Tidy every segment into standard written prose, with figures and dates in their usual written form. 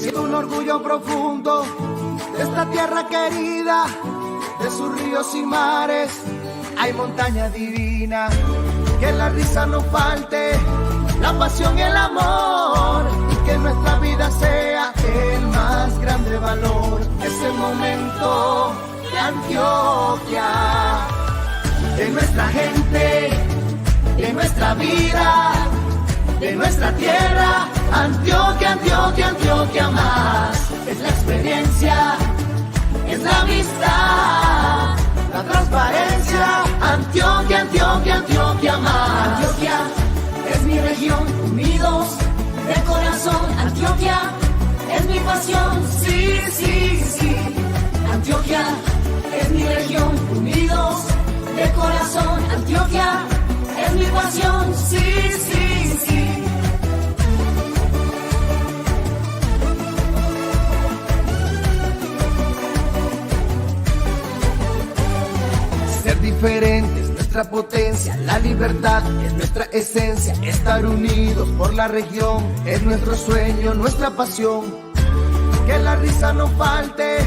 sido un orgullo profundo de esta tierra querida, de sus ríos y mares. Hay montaña divina, que la risa no falte, la pasión y el amor, y que nuestra vida sea el más grande valor. Es el momento de Antioquia, de nuestra gente, de nuestra vida, de nuestra tierra. Antioquia, Antioquia, Antioquia más. Es la experiencia, es la amistad, la transparencia. Antioquia, Antioquia, Antioquia más. Antioquia es mi región, unidos de corazón. Antioquia es mi pasión, sí, sí, sí. Antioquia es mi región, unidos de corazón. Antioquia es mi pasión, sí, sí, sí. Ser diferente es nuestra potencia, la libertad es nuestra esencia. Estar unidos por la región es nuestro sueño, nuestra pasión. Que la risa no falte,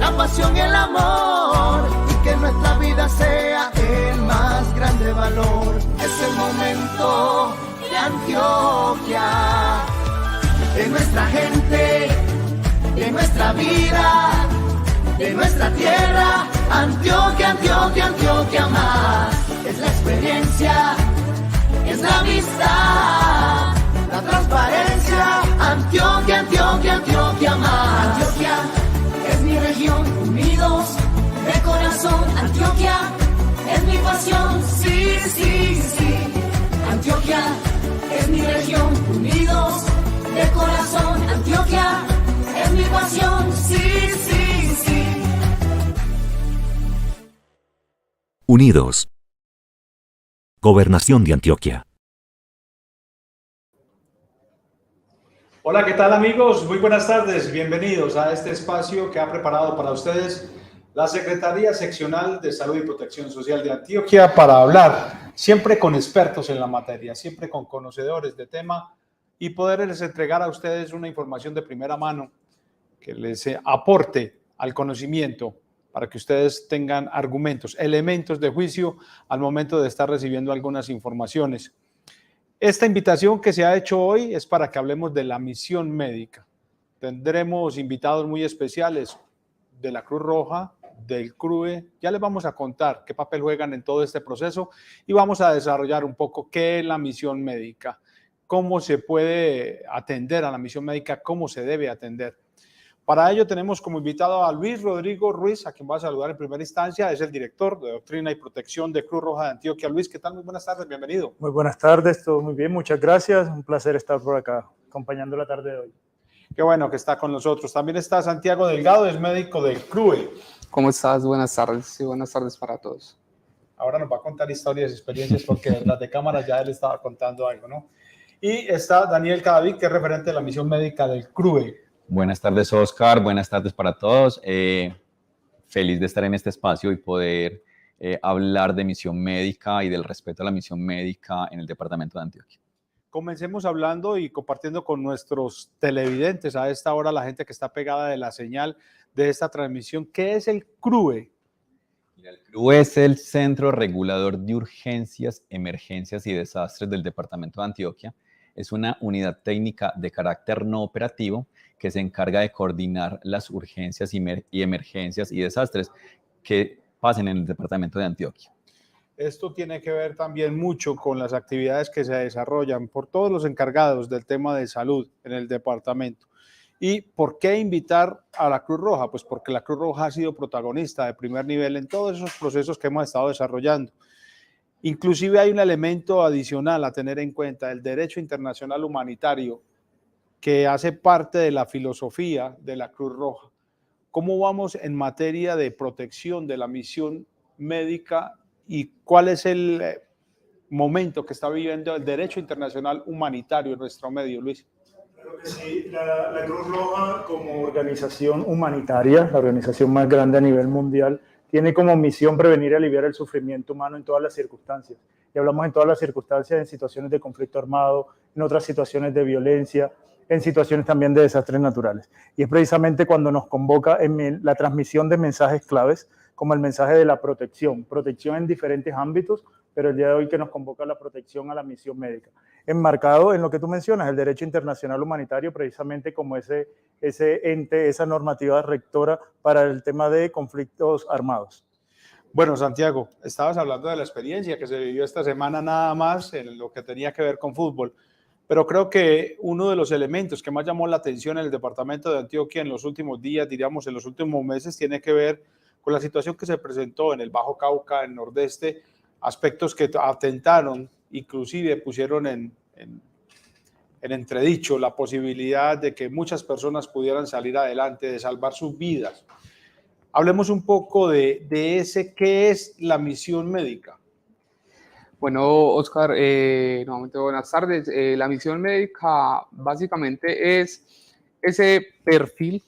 la pasión y el amor, y que nuestra vida sea el más grande valor. Es el momento de Antioquia, de nuestra gente, de nuestra vida, de nuestra tierra. Antioquia, Antioquia, Antioquia más. Es la experiencia, es la amistad, la transparencia. Antioquia, Antioquia, Antioquia más. Antioquia es mi región, unidos de corazón. Antioquia es mi pasión, sí, sí, sí. Antioquia es mi región, unidos de corazón. Antioquia es mi pasión, sí, sí, sí. Unidos. Gobernación de Antioquia. Hola, ¿qué tal amigos? Muy buenas tardes, bienvenidos a este espacio que ha preparado para ustedes la Secretaría Seccional de Salud y Protección Social de Antioquia para hablar siempre con expertos en la materia, siempre con conocedores de tema y poderles entregar a ustedes una información de primera mano que les aporte al conocimiento para que ustedes tengan argumentos, elementos de juicio al momento de estar recibiendo algunas informaciones. Esta invitación que se ha hecho hoy es para que hablemos de la misión médica. Tendremos invitados muy especiales de la Cruz Roja, del CRUE. Ya les vamos a contar qué papel juegan en todo este proceso y vamos a desarrollar un poco qué es la misión médica, cómo se puede atender a la misión médica, cómo se debe atender. Para ello tenemos como invitado a Luis Rodrigo Ruiz, a quien voy a saludar en primera instancia. Es el director de Doctrina y Protección de Cruz Roja de Antioquia. Luis, ¿qué tal? Muy buenas tardes, bienvenido. Muy buenas tardes, todo muy bien, muchas gracias. Un placer estar por acá, acompañando la tarde de hoy. Qué bueno que está con nosotros. También está Santiago Delgado, es médico del CRUE. ¿Cómo estás? Buenas tardes. Sí, buenas tardes para todos. Ahora nos va a contar historias y experiencias porque detrás de cámara ya él estaba contando algo, ¿no? Y está Daniel Cadavid, que es referente de la misión médica del CRUE. Buenas tardes, Oscar. Buenas tardes para todos. Feliz de estar en este espacio y poder hablar de misión médica y del respeto a la misión médica en el departamento de Antioquia. Comencemos hablando y compartiendo con nuestros televidentes a esta hora, la gente que está pegada de la señal de esta transmisión. ¿Qué es el CRUE? Mira, el CRUE es el Centro Regulador de Urgencias, Emergencias y Desastres del departamento de Antioquia. Es una unidad técnica de carácter no operativo que se encarga de coordinar las urgencias y emergencias y desastres que pasen en el departamento de Antioquia. Esto tiene que ver también mucho con las actividades que se desarrollan por todos los encargados del tema de salud en el departamento. ¿Y por qué invitar a la Cruz Roja? Pues porque la Cruz Roja ha sido protagonista de primer nivel en todos esos procesos que hemos estado desarrollando. Inclusive hay un elemento adicional a tener en cuenta, el derecho internacional humanitario, que hace parte de la filosofía de la Cruz Roja. ¿Cómo vamos en materia de protección de la misión médica y cuál es el momento que está viviendo el derecho internacional humanitario en nuestro medio, Luis? Claro que sí, la Cruz Roja como organización humanitaria, la organización más grande a nivel mundial, tiene como misión prevenir y aliviar el sufrimiento humano en todas las circunstancias. Y hablamos en todas las circunstancias, en situaciones de conflicto armado, en otras situaciones de violencia, en situaciones también de desastres naturales. Y es precisamente cuando nos convoca en la transmisión de mensajes claves, como el mensaje de la protección en diferentes ámbitos, pero el día de hoy que nos convoca la protección a la misión médica, enmarcado en lo que tú mencionas, el derecho internacional humanitario, precisamente como ese ente, esa normativa rectora para el tema de conflictos armados. Bueno, Santiago, estabas hablando de la experiencia que se vivió esta semana nada más en lo que tenía que ver con fútbol, pero creo que uno de los elementos que más llamó la atención en el departamento de Antioquia en los últimos días, diríamos en los últimos meses, tiene que ver con la situación que se presentó en el Bajo Cauca, en Nordeste, aspectos que atentaron, inclusive pusieron en entredicho la posibilidad de que muchas personas pudieran salir adelante, de salvar sus vidas. Hablemos un poco de ¿qué es la misión médica? Bueno, Oscar, nuevamente buenas tardes. La misión médica básicamente es ese perfil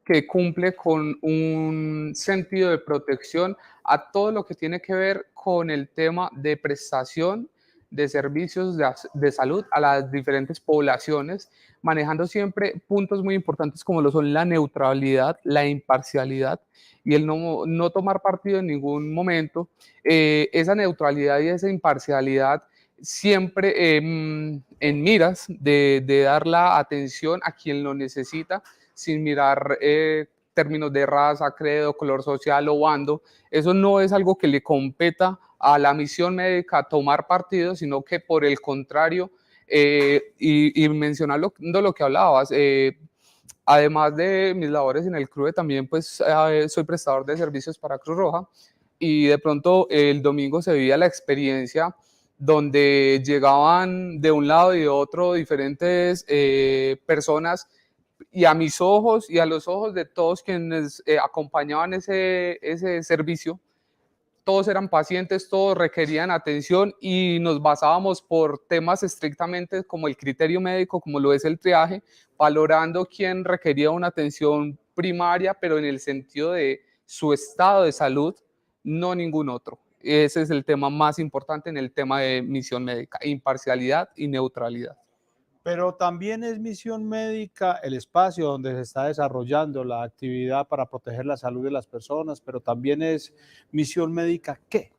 que cumple con un sentido de protección a todo lo que tiene que ver con el tema de prestación de servicios de salud a las diferentes poblaciones, manejando siempre puntos muy importantes como lo son la neutralidad, la imparcialidad y el no tomar partido en ningún momento. Esa neutralidad y esa imparcialidad siempre en miras de dar la atención a quien lo necesita, sin mirar términos de raza, credo, color social o bando. Eso no es algo que le competa a la misión médica tomar partido, sino que por el contrario, y mencionando lo que hablabas, además de mis labores en el CRUE, también pues soy prestador de servicios para Cruz Roja, y de pronto el domingo se vivía la experiencia donde llegaban de un lado y de otro diferentes personas, y a mis ojos y a los ojos de todos quienes acompañaban ese servicio, todos eran pacientes, todos requerían atención y nos basábamos por temas estrictamente como el criterio médico, como lo es el triaje, valorando quién requería una atención primaria, pero en el sentido de su estado de salud, no ningún otro. Ese es el tema más importante en el tema de misión médica: imparcialidad y neutralidad. Pero también es misión médica el espacio donde se está desarrollando la actividad para proteger la salud de las personas, pero también es misión médica ¿qué?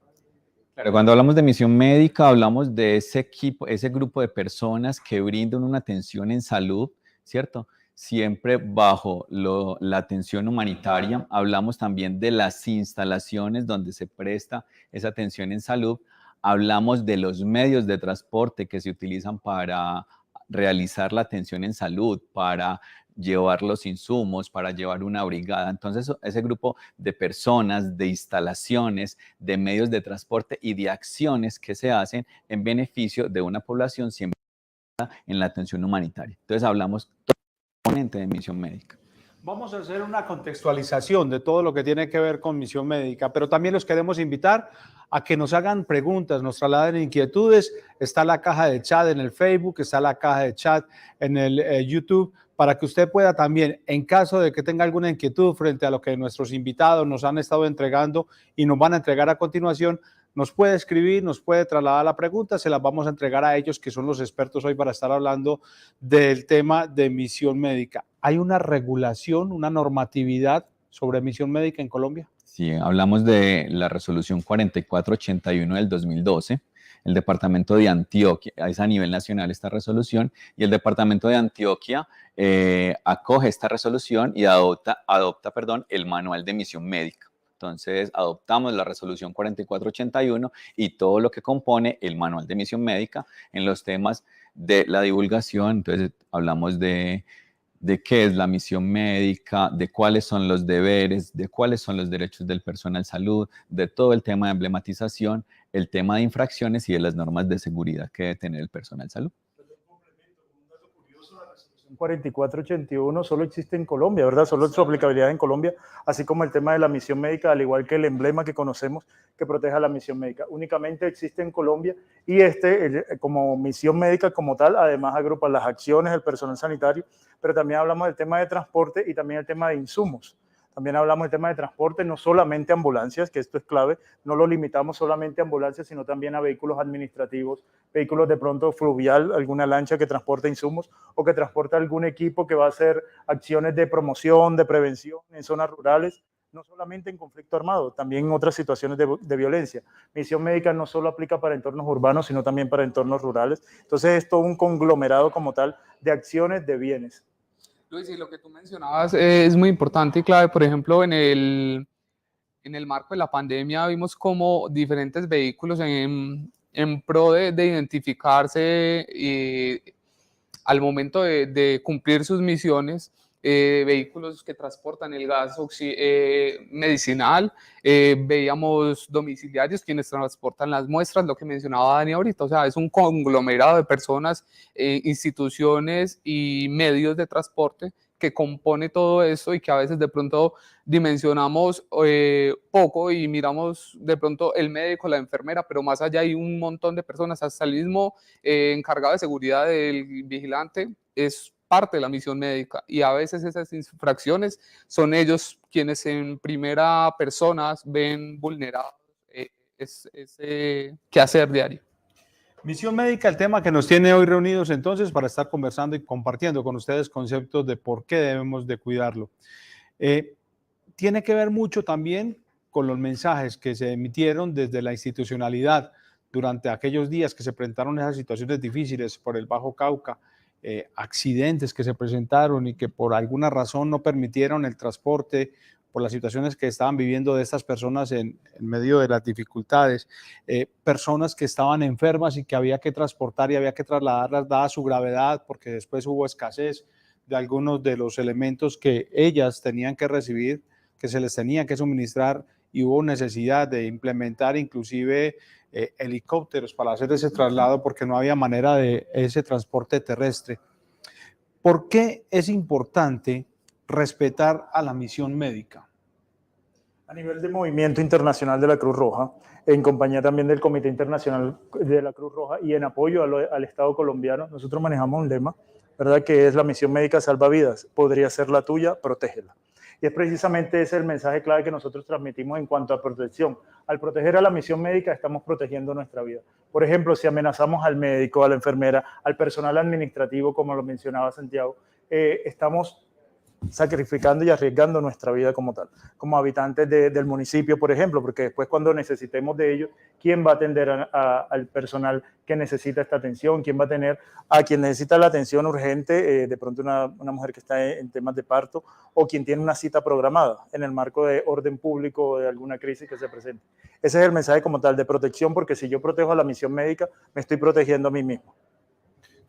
Claro, cuando hablamos de misión médica, hablamos de ese equipo, ese grupo de personas que brindan una atención en salud, ¿cierto? Siempre bajo la atención humanitaria. Hablamos también de las instalaciones donde se presta esa atención en salud. Hablamos de los medios de transporte que se utilizan para realizar la atención en salud, para llevar los insumos, para llevar una brigada. Entonces, ese grupo de personas, de instalaciones, de medios de transporte y de acciones que se hacen en beneficio de una población siempre en la atención humanitaria. Entonces, hablamos totalmente de misión médica. Vamos a hacer una contextualización de todo lo que tiene que ver con misión médica, pero también los queremos invitar a que nos hagan preguntas, nos trasladen inquietudes. Está la caja de chat en el Facebook, está la caja de chat en el YouTube, para que usted pueda también, en caso de que tenga alguna inquietud frente a lo que nuestros invitados nos han estado entregando y nos van a entregar a continuación, nos puede escribir, nos puede trasladar la pregunta, se las vamos a entregar a ellos, que son los expertos hoy para estar hablando del tema de misión médica. ¿Hay una regulación, una normatividad sobre misión médica en Colombia? Sí, hablamos de la resolución 4481 del 2012. El departamento de Antioquia, es a nivel nacional esta resolución, y el departamento de Antioquia acoge esta resolución y adopta el manual de misión médica. Entonces, adoptamos la resolución 4481 y todo lo que compone el manual de misión médica en los temas de la divulgación. Entonces, hablamos de qué es la misión médica, de cuáles son los deberes, de cuáles son los derechos del personal salud, de todo el tema de emblematización, el tema de infracciones y de las normas de seguridad que debe tener el personal salud. 4481 solo existe en Colombia, ¿verdad? Solo su aplicabilidad en Colombia, así como el tema de la misión médica, al igual que el emblema que conocemos que proteja la misión médica. Únicamente existe en Colombia y como misión médica como tal, además agrupa las acciones del personal sanitario, pero también hablamos del tema de transporte y también el tema de insumos. También hablamos del tema de transporte, no solamente ambulancias, que esto es clave, no lo limitamos solamente a ambulancias, sino también a vehículos administrativos, vehículos de pronto fluvial, alguna lancha que transporta insumos o que transporta algún equipo que va a hacer acciones de promoción, de prevención en zonas rurales, no solamente en conflicto armado, también en otras situaciones de violencia. Misión médica no solo aplica para entornos urbanos, sino también para entornos rurales. Entonces es todo un conglomerado como tal de acciones, de bienes. Luis, y lo que tú mencionabas es muy importante y clave. Por ejemplo, en el marco de la pandemia vimos como diferentes vehículos en pro de identificarse al momento de cumplir sus misiones, vehículos que transportan el gas medicinal, veíamos domiciliarios quienes transportan las muestras, lo que mencionaba Dani ahorita, o sea, es un conglomerado de personas, instituciones y medios de transporte que compone todo eso y que a veces de pronto dimensionamos poco y miramos de pronto el médico, la enfermera, pero más allá hay un montón de personas, hasta el mismo encargado de seguridad del vigilante es parte de la misión médica y a veces esas infracciones son ellos quienes en primera persona ven vulnerados ese quehacer diario. Misión médica, el tema que nos tiene hoy reunidos entonces para estar conversando y compartiendo con ustedes conceptos de por qué debemos de cuidarlo. Tiene que ver mucho también con los mensajes que se emitieron desde la institucionalidad durante aquellos días que se presentaron esas situaciones difíciles por el Bajo Cauca, accidentes que se presentaron y que por alguna razón no permitieron el transporte por las situaciones que estaban viviendo de estas personas en medio de las dificultades, personas que estaban enfermas y que había que transportar y había que trasladarlas dada su gravedad, porque después hubo escasez de algunos de los elementos que ellas tenían que recibir, que se les tenía que suministrar, y hubo necesidad de implementar inclusive helicópteros para hacer ese traslado porque no había manera de ese transporte terrestre. ¿Por qué es importante respetar a la misión médica? A nivel de movimiento internacional de la Cruz Roja, en compañía también del Comité Internacional de la Cruz Roja y en apoyo al Estado colombiano, nosotros manejamos un lema, ¿verdad?, que es la misión médica salva vidas. Podría ser la tuya, protégela. Y es precisamente ese el mensaje clave que nosotros transmitimos en cuanto a protección. Al proteger a la misión médica estamos protegiendo nuestra vida. Por ejemplo, si amenazamos al médico, a la enfermera, al personal administrativo, como lo mencionaba Santiago, estamos sacrificando y arriesgando nuestra vida como tal, como habitantes del municipio, por ejemplo, porque después cuando necesitemos de ellos, ¿quién va a atender al personal que necesita esta atención? ¿Quién va a tener a quien necesita la atención urgente, de pronto una mujer que está en temas de parto o quien tiene una cita programada en el marco de orden público o de alguna crisis que se presente? Ese es el mensaje como tal de protección, porque si yo protejo a la misión médica, me estoy protegiendo a mí mismo.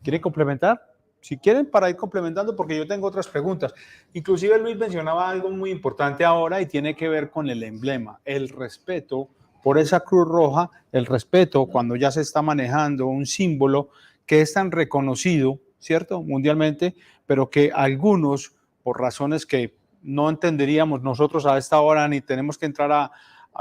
¿Quieren complementar? Si quieren, para ir complementando, porque yo tengo otras preguntas. Inclusive Luis mencionaba algo muy importante ahora y tiene que ver con el emblema, el respeto por esa Cruz Roja, el respeto cuando ya se está manejando un símbolo que es tan reconocido, ¿cierto?, mundialmente, pero que algunos, por razones que no entenderíamos nosotros a esta hora, ni tenemos que entrar a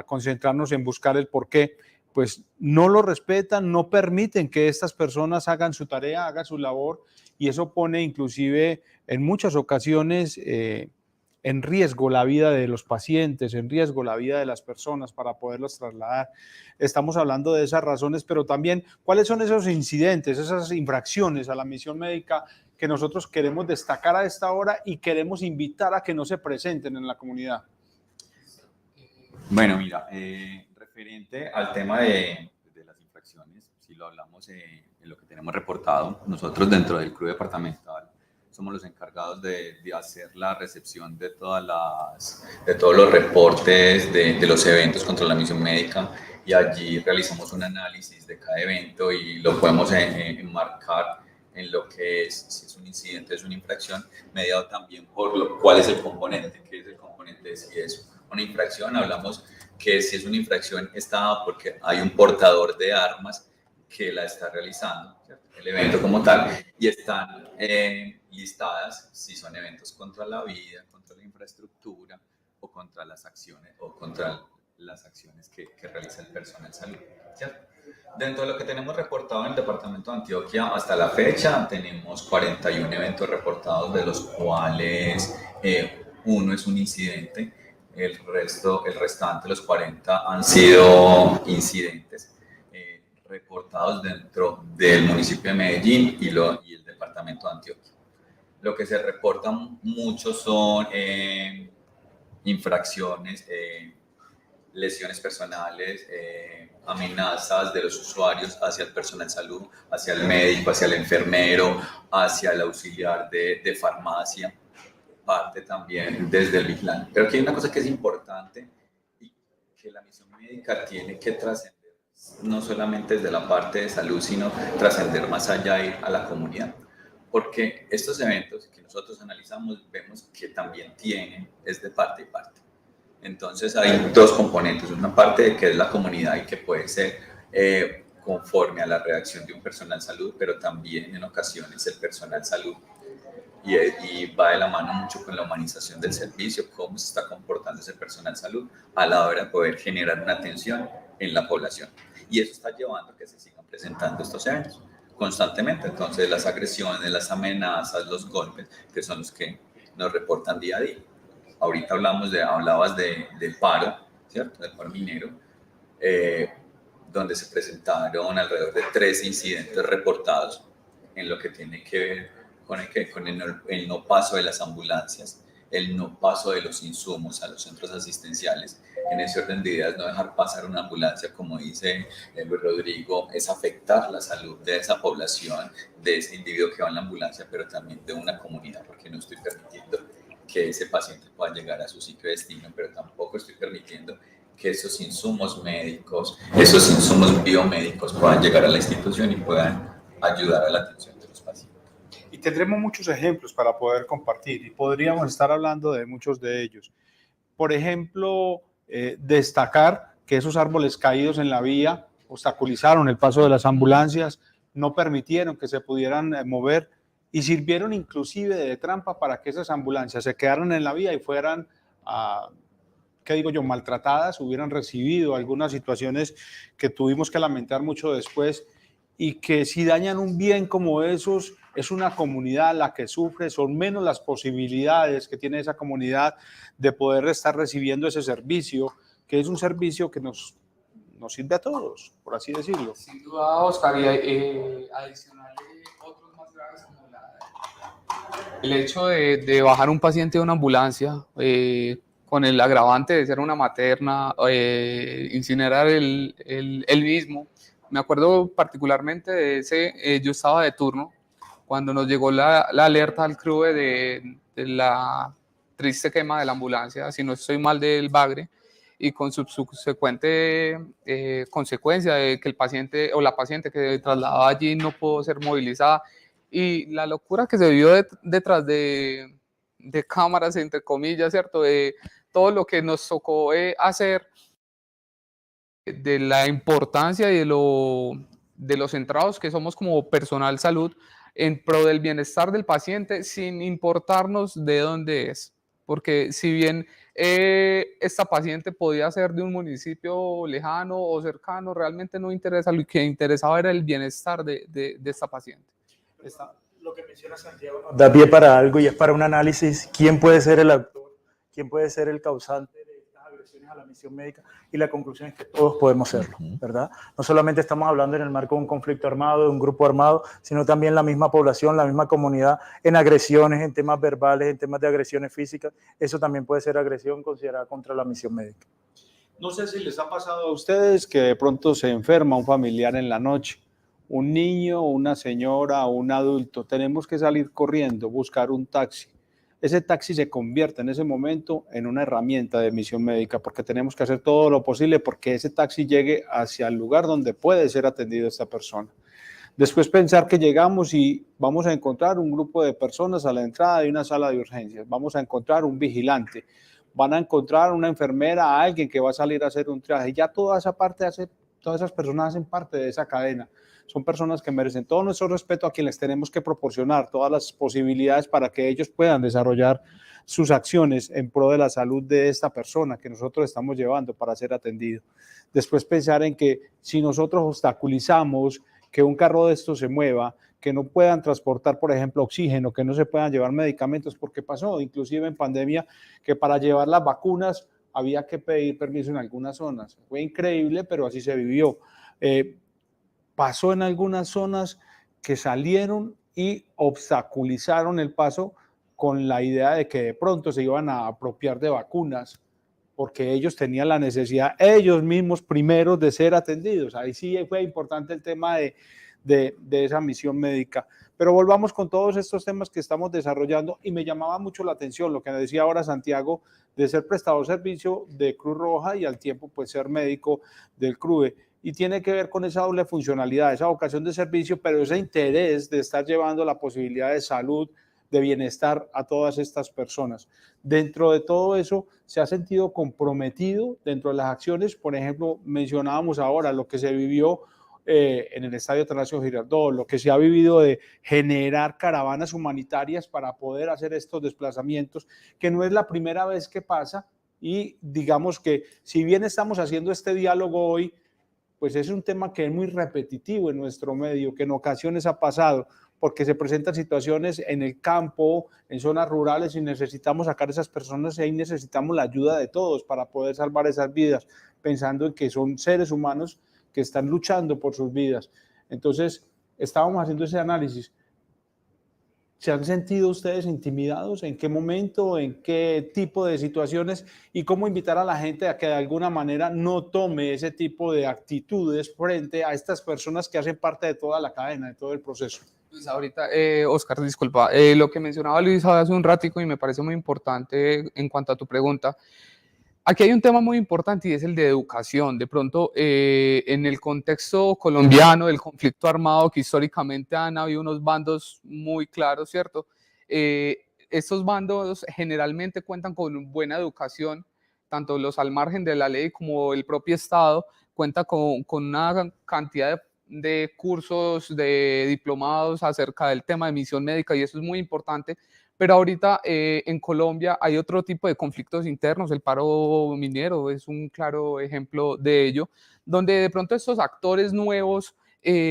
concentrarnos en buscar el porqué, pues no lo respetan, no permiten que estas personas hagan su tarea, hagan su labor, y eso pone inclusive en muchas ocasiones en riesgo la vida de los pacientes, en riesgo la vida de las personas para poderlos trasladar. Estamos hablando de esas razones, pero también cuáles son esos incidentes, esas infracciones a la misión médica que nosotros queremos destacar a esta hora y queremos invitar a que no se presenten en la comunidad. Bueno, mira, referente al tema de las infracciones, si lo hablamos en lo que tenemos reportado, nosotros dentro del club departamental somos los encargados de hacer la recepción de todos los reportes de los eventos contra la misión médica, y allí realizamos un análisis de cada evento y lo podemos enmarcar en lo que es, si es un incidente, es una infracción, mediado también por cuál es el componente, qué es el componente, si es una infracción, hablamos que si es una infracción está porque hay un portador de armas que la está realizando, ¿cierto?, el evento como tal, y están listadas si son eventos contra la vida, contra la infraestructura o contra las acciones que realiza el personal de salud, ¿cierto? Dentro de lo que tenemos reportado en el departamento de Antioquia hasta la fecha, tenemos 41 eventos reportados, de los cuales uno es un incidente. el restante, los 40, han sido incidentes reportados dentro del municipio de Medellín y el departamento de Antioquia. Lo que se reportan mucho son infracciones, lesiones personales, amenazas de los usuarios hacia el personal de salud, hacia el médico, hacia el enfermero, hacia el auxiliar de farmacia, parte también desde el vigilante. Pero aquí hay una cosa que es importante y que la misión médica tiene que trascender, no solamente desde la parte de salud, sino trascender más allá, ir a la comunidad. Porque estos eventos que nosotros analizamos, vemos que también tienen, es de parte y parte. Entonces hay dos componentes, una parte de que es la comunidad y que puede ser conforme a la reacción de un personal salud, pero también en ocasiones el personal salud y va de la mano mucho con la humanización del servicio, cómo se está comportando ese personal salud a la hora de poder generar una atención en la población. Y eso está llevando a que se sigan presentando estos eventos constantemente. Entonces las agresiones, las amenazas, los golpes, que son los que nos reportan día a día. Ahorita hablabas del paro, ¿cierto? Del paro minero, donde se presentaron alrededor de 13 incidentes reportados en lo que tiene que ver con el no paso de las ambulancias, el no paso de los insumos a los centros asistenciales. En ese orden de ideas, no dejar pasar una ambulancia, como dice Luis Rodrigo, es afectar la salud de esa población, de ese individuo que va en la ambulancia, pero también de una comunidad, porque no estoy permitiendo que ese paciente pueda llegar a su sitio de destino, pero tampoco estoy permitiendo que esos insumos médicos, esos insumos biomédicos puedan llegar a la institución y puedan ayudar a la atención de los pacientes. Y tendremos muchos ejemplos para poder compartir y podríamos estar hablando de muchos de ellos. Por ejemplo, destacar que esos árboles caídos en la vía obstaculizaron el paso de las ambulancias, no permitieron que se pudieran mover y sirvieron inclusive de trampa para que esas ambulancias se quedaran en la vía y fueran, maltratadas, hubieran recibido algunas situaciones que tuvimos que lamentar mucho después, y que si dañan un bien como esos, es una comunidad la que sufre, son menos las posibilidades que tiene esa comunidad de poder estar recibiendo ese servicio, que es un servicio que nos sirve a todos, por así decirlo. Sin duda, Oscar, y adicional otros más graves como el hecho de bajar un paciente de una ambulancia, con el agravante de ser una materna, incinerar el mismo. Me acuerdo particularmente de ese, yo estaba de turno cuando nos llegó la alerta al CRUE de la triste quema de la ambulancia, si no estoy mal, del Bagre, y con su subsecuente consecuencia de que el paciente o la paciente que trasladaba allí no pudo ser movilizada, y la locura que se vio detrás de cámaras, entre comillas, ¿cierto? De todo lo que nos tocó hacer, de la importancia y de los centrados que somos como personal salud en pro del bienestar del paciente, sin importarnos de dónde es. Porque si bien esta paciente podía ser de un municipio lejano o cercano, realmente no interesa, lo que interesaba era el bienestar de esta paciente. Lo que menciona Santiago nos da pie para algo, y es para un análisis: quién puede ser el actor, quién puede ser el causante de estas agresiones a la misión médica, y la conclusión es que todos podemos serlo, ¿verdad? No solamente estamos hablando en el marco de un conflicto armado, de un grupo armado, sino también la misma población, la misma comunidad, en agresiones, en temas verbales, en temas de agresiones físicas. Eso también puede ser agresión considerada contra la misión médica. No sé si les ha pasado a ustedes que de pronto se enferma un familiar en la noche, un niño, una señora o un adulto, tenemos que salir corriendo, buscar un taxi. Ese taxi se convierte en ese momento en una herramienta de misión médica, porque tenemos que hacer todo lo posible porque ese taxi llegue hacia el lugar donde puede ser atendido esta persona. Después pensar que llegamos y vamos a encontrar un grupo de personas a la entrada de una sala de urgencias, vamos a encontrar un vigilante, van a encontrar una enfermera, a alguien que va a salir a hacer un triaje. Ya toda esa parte todas esas personas hacen parte de esa cadena. Son personas que merecen todo nuestro respeto, a quienes tenemos que proporcionar todas las posibilidades para que ellos puedan desarrollar sus acciones en pro de la salud de esta persona que nosotros estamos llevando para ser atendido. Después pensar en que si nosotros obstaculizamos que un carro de estos se mueva, que no puedan transportar, por ejemplo, oxígeno, que no se puedan llevar medicamentos, porque pasó inclusive en pandemia que para llevar las vacunas había que pedir permiso en algunas zonas. Fue increíble, pero así se vivió. Pasó en algunas zonas que salieron y obstaculizaron el paso con la idea de que de pronto se iban a apropiar de vacunas, porque ellos tenían la necesidad, ellos mismos primeros, de ser atendidos. Ahí sí fue importante el tema de esa misión médica. Pero volvamos con todos estos temas que estamos desarrollando, y me llamaba mucho la atención lo que decía ahora Santiago, de ser prestador de servicio de Cruz Roja y al tiempo pues ser médico del CRUE. Y tiene que ver con esa doble funcionalidad, esa vocación de servicio, pero ese interés de estar llevando la posibilidad de salud, de bienestar a todas estas personas. Dentro de todo eso, se ha sentido comprometido dentro de las acciones. Por ejemplo, mencionábamos ahora lo que se vivió en el Estadio Atanasio Girardot, lo que se ha vivido de generar caravanas humanitarias para poder hacer estos desplazamientos, que no es la primera vez que pasa, y digamos que si bien estamos haciendo este diálogo hoy, pues es un tema que es muy repetitivo en nuestro medio, que en ocasiones ha pasado, porque se presentan situaciones en el campo, en zonas rurales, y necesitamos sacar a esas personas, y ahí necesitamos la ayuda de todos para poder salvar esas vidas, pensando en que son seres humanos que están luchando por sus vidas. Entonces, estábamos haciendo ese análisis. ¿Se han sentido ustedes intimidados? ¿En qué momento? ¿En qué tipo de situaciones? ¿Y cómo invitar a la gente a que de alguna manera no tome ese tipo de actitudes frente a estas personas que hacen parte de toda la cadena, de todo el proceso? Luis, ahorita, Oscar, disculpa, lo que mencionaba Luis hace un ratico y me parece muy importante en cuanto a tu pregunta. Aquí hay un tema muy importante y es el de educación. De pronto, en el contexto colombiano del conflicto armado, que históricamente han habido unos bandos muy claros, ¿cierto? Estos bandos generalmente cuentan con buena educación, tanto los al margen de la ley como el propio Estado cuenta con una cantidad de cursos, de diplomados acerca del tema de misión médica, y eso es muy importante. Pero ahorita en Colombia hay otro tipo de conflictos internos, el paro minero es un claro ejemplo de ello, donde de pronto estos actores nuevos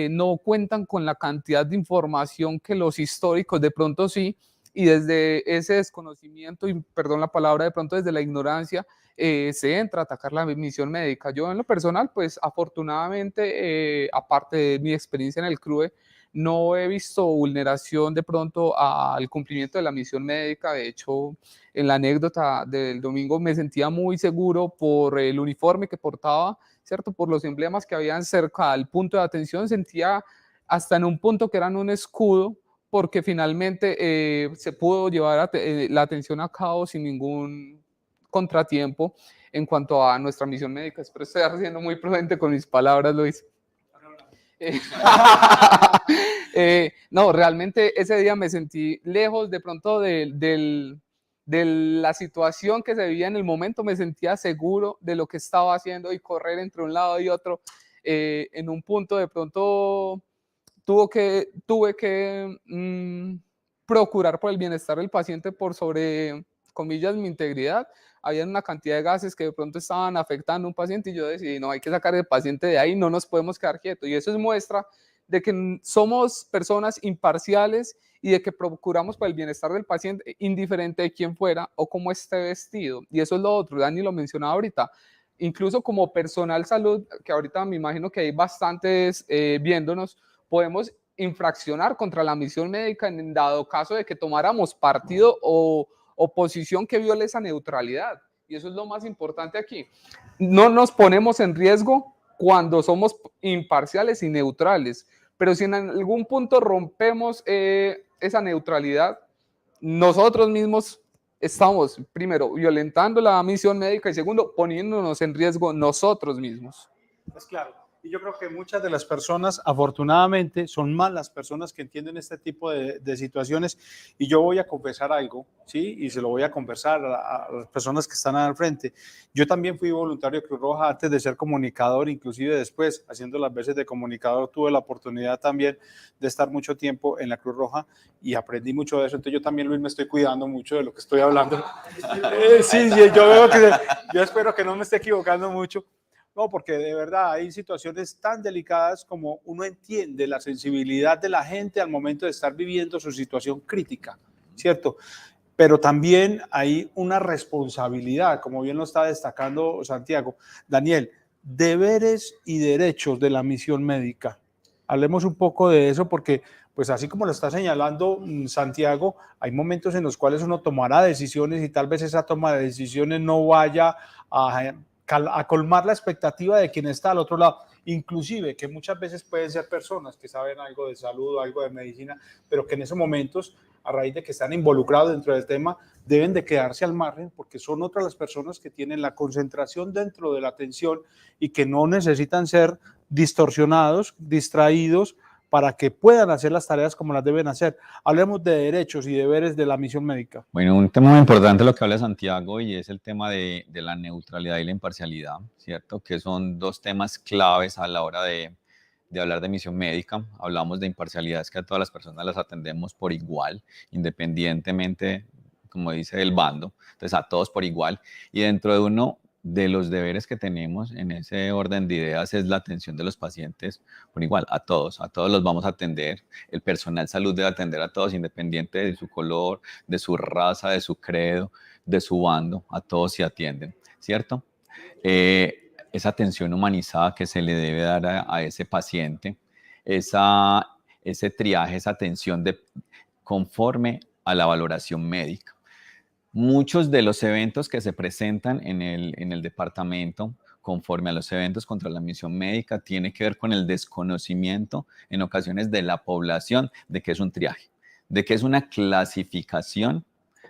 no cuentan con la cantidad de información que los históricos de pronto sí, y desde ese desconocimiento, y perdón la palabra, de pronto desde la ignorancia, se entra a atacar la misión médica. Yo en lo personal, pues afortunadamente, aparte de mi experiencia en el CRUE, no he visto vulneración de pronto al cumplimiento de la misión médica. De hecho, en la anécdota del domingo me sentía muy seguro por el uniforme que portaba, ¿cierto? Por los emblemas que habían cerca al punto de atención, sentía hasta en un punto que eran un escudo, porque finalmente se pudo llevar la atención a cabo sin ningún contratiempo en cuanto a nuestra misión médica. Espero estar siendo muy prudente con mis palabras, Luis. No, realmente ese día me sentí lejos de pronto de la situación que se vivía en el momento. Me sentía seguro de lo que estaba haciendo, y correr entre un lado y otro en un punto de pronto tuve que procurar por el bienestar del paciente por sobre, comillas, mi integridad. Había una cantidad de gases que de pronto estaban afectando a un paciente, y yo decidí, no, hay que sacar al paciente de ahí, no nos podemos quedar quietos. Y eso es muestra de que somos personas imparciales y de que procuramos por el bienestar del paciente, indiferente de quién fuera o cómo esté vestido. Y eso es lo otro, Dani lo mencionaba ahorita, incluso como personal salud, que ahorita me imagino que hay bastantes viéndonos, podemos infraccionar contra la misión médica en dado caso de que tomáramos partido o posición que viole esa neutralidad. Y eso es lo más importante aquí. No nos ponemos en riesgo cuando somos imparciales y neutrales, pero si en algún punto rompemos esa neutralidad, nosotros mismos estamos, primero, violentando la misión médica, y segundo, poniéndonos en riesgo nosotros mismos. Es claro. Y yo creo que muchas de las personas, afortunadamente, son más las personas que entienden este tipo de situaciones. Y yo voy a confesar algo, ¿sí? Y se lo voy a conversar a las personas que están al frente. Yo también fui voluntario de Cruz Roja antes de ser comunicador, inclusive después, haciendo las veces de comunicador, tuve la oportunidad también de estar mucho tiempo en la Cruz Roja y aprendí mucho de eso. Entonces yo también, Luis, me estoy cuidando mucho de lo que estoy hablando. Sí, yo veo que yo espero que no me esté equivocando mucho. No, porque de verdad hay situaciones tan delicadas como uno entiende la sensibilidad de la gente al momento de estar viviendo su situación crítica, ¿cierto? pero también hay una responsabilidad, como bien lo está destacando Santiago. Daniel, deberes y derechos de la misión médica. Hablemos un poco de eso porque, pues así como lo está señalando Santiago, hay momentos en los cuales uno tomará decisiones y tal vez esa toma de decisiones no vaya a colmar la expectativa de quien está al otro lado. Inclusive que muchas veces pueden ser personas que saben algo de salud o algo de medicina, pero que en esos momentos, a raíz de que están involucrados dentro del tema, deben de quedarse al margen porque son otras las personas que tienen la concentración dentro de la atención y que no necesitan ser distorsionados, distraídos, para que puedan hacer las tareas como las deben hacer. Hablemos de derechos y deberes de la misión médica. Bueno, un tema muy importante lo que habla Santiago y es el tema de la neutralidad y la imparcialidad, ¿cierto? Que son dos temas claves a la hora de hablar de misión médica. Hablamos de imparcialidad, es que a todas las personas las atendemos por igual, independientemente, como dice, del bando, entonces a todos por igual. Y dentro de uno de los deberes que tenemos en ese orden de ideas es la atención de los pacientes por igual, a todos los vamos a atender, el personal salud debe atender a todos independiente de su color, de su raza, de su credo, de su bando, a todos se atienden, ¿cierto? Esa atención humanizada que se le debe dar a ese paciente, ese triaje, esa atención conforme a la valoración médica. Muchos de los eventos que se presentan en el departamento, conforme a los eventos contra la misión médica, tiene que ver con el desconocimiento en ocasiones de la población de que es un triaje, de que es una clasificación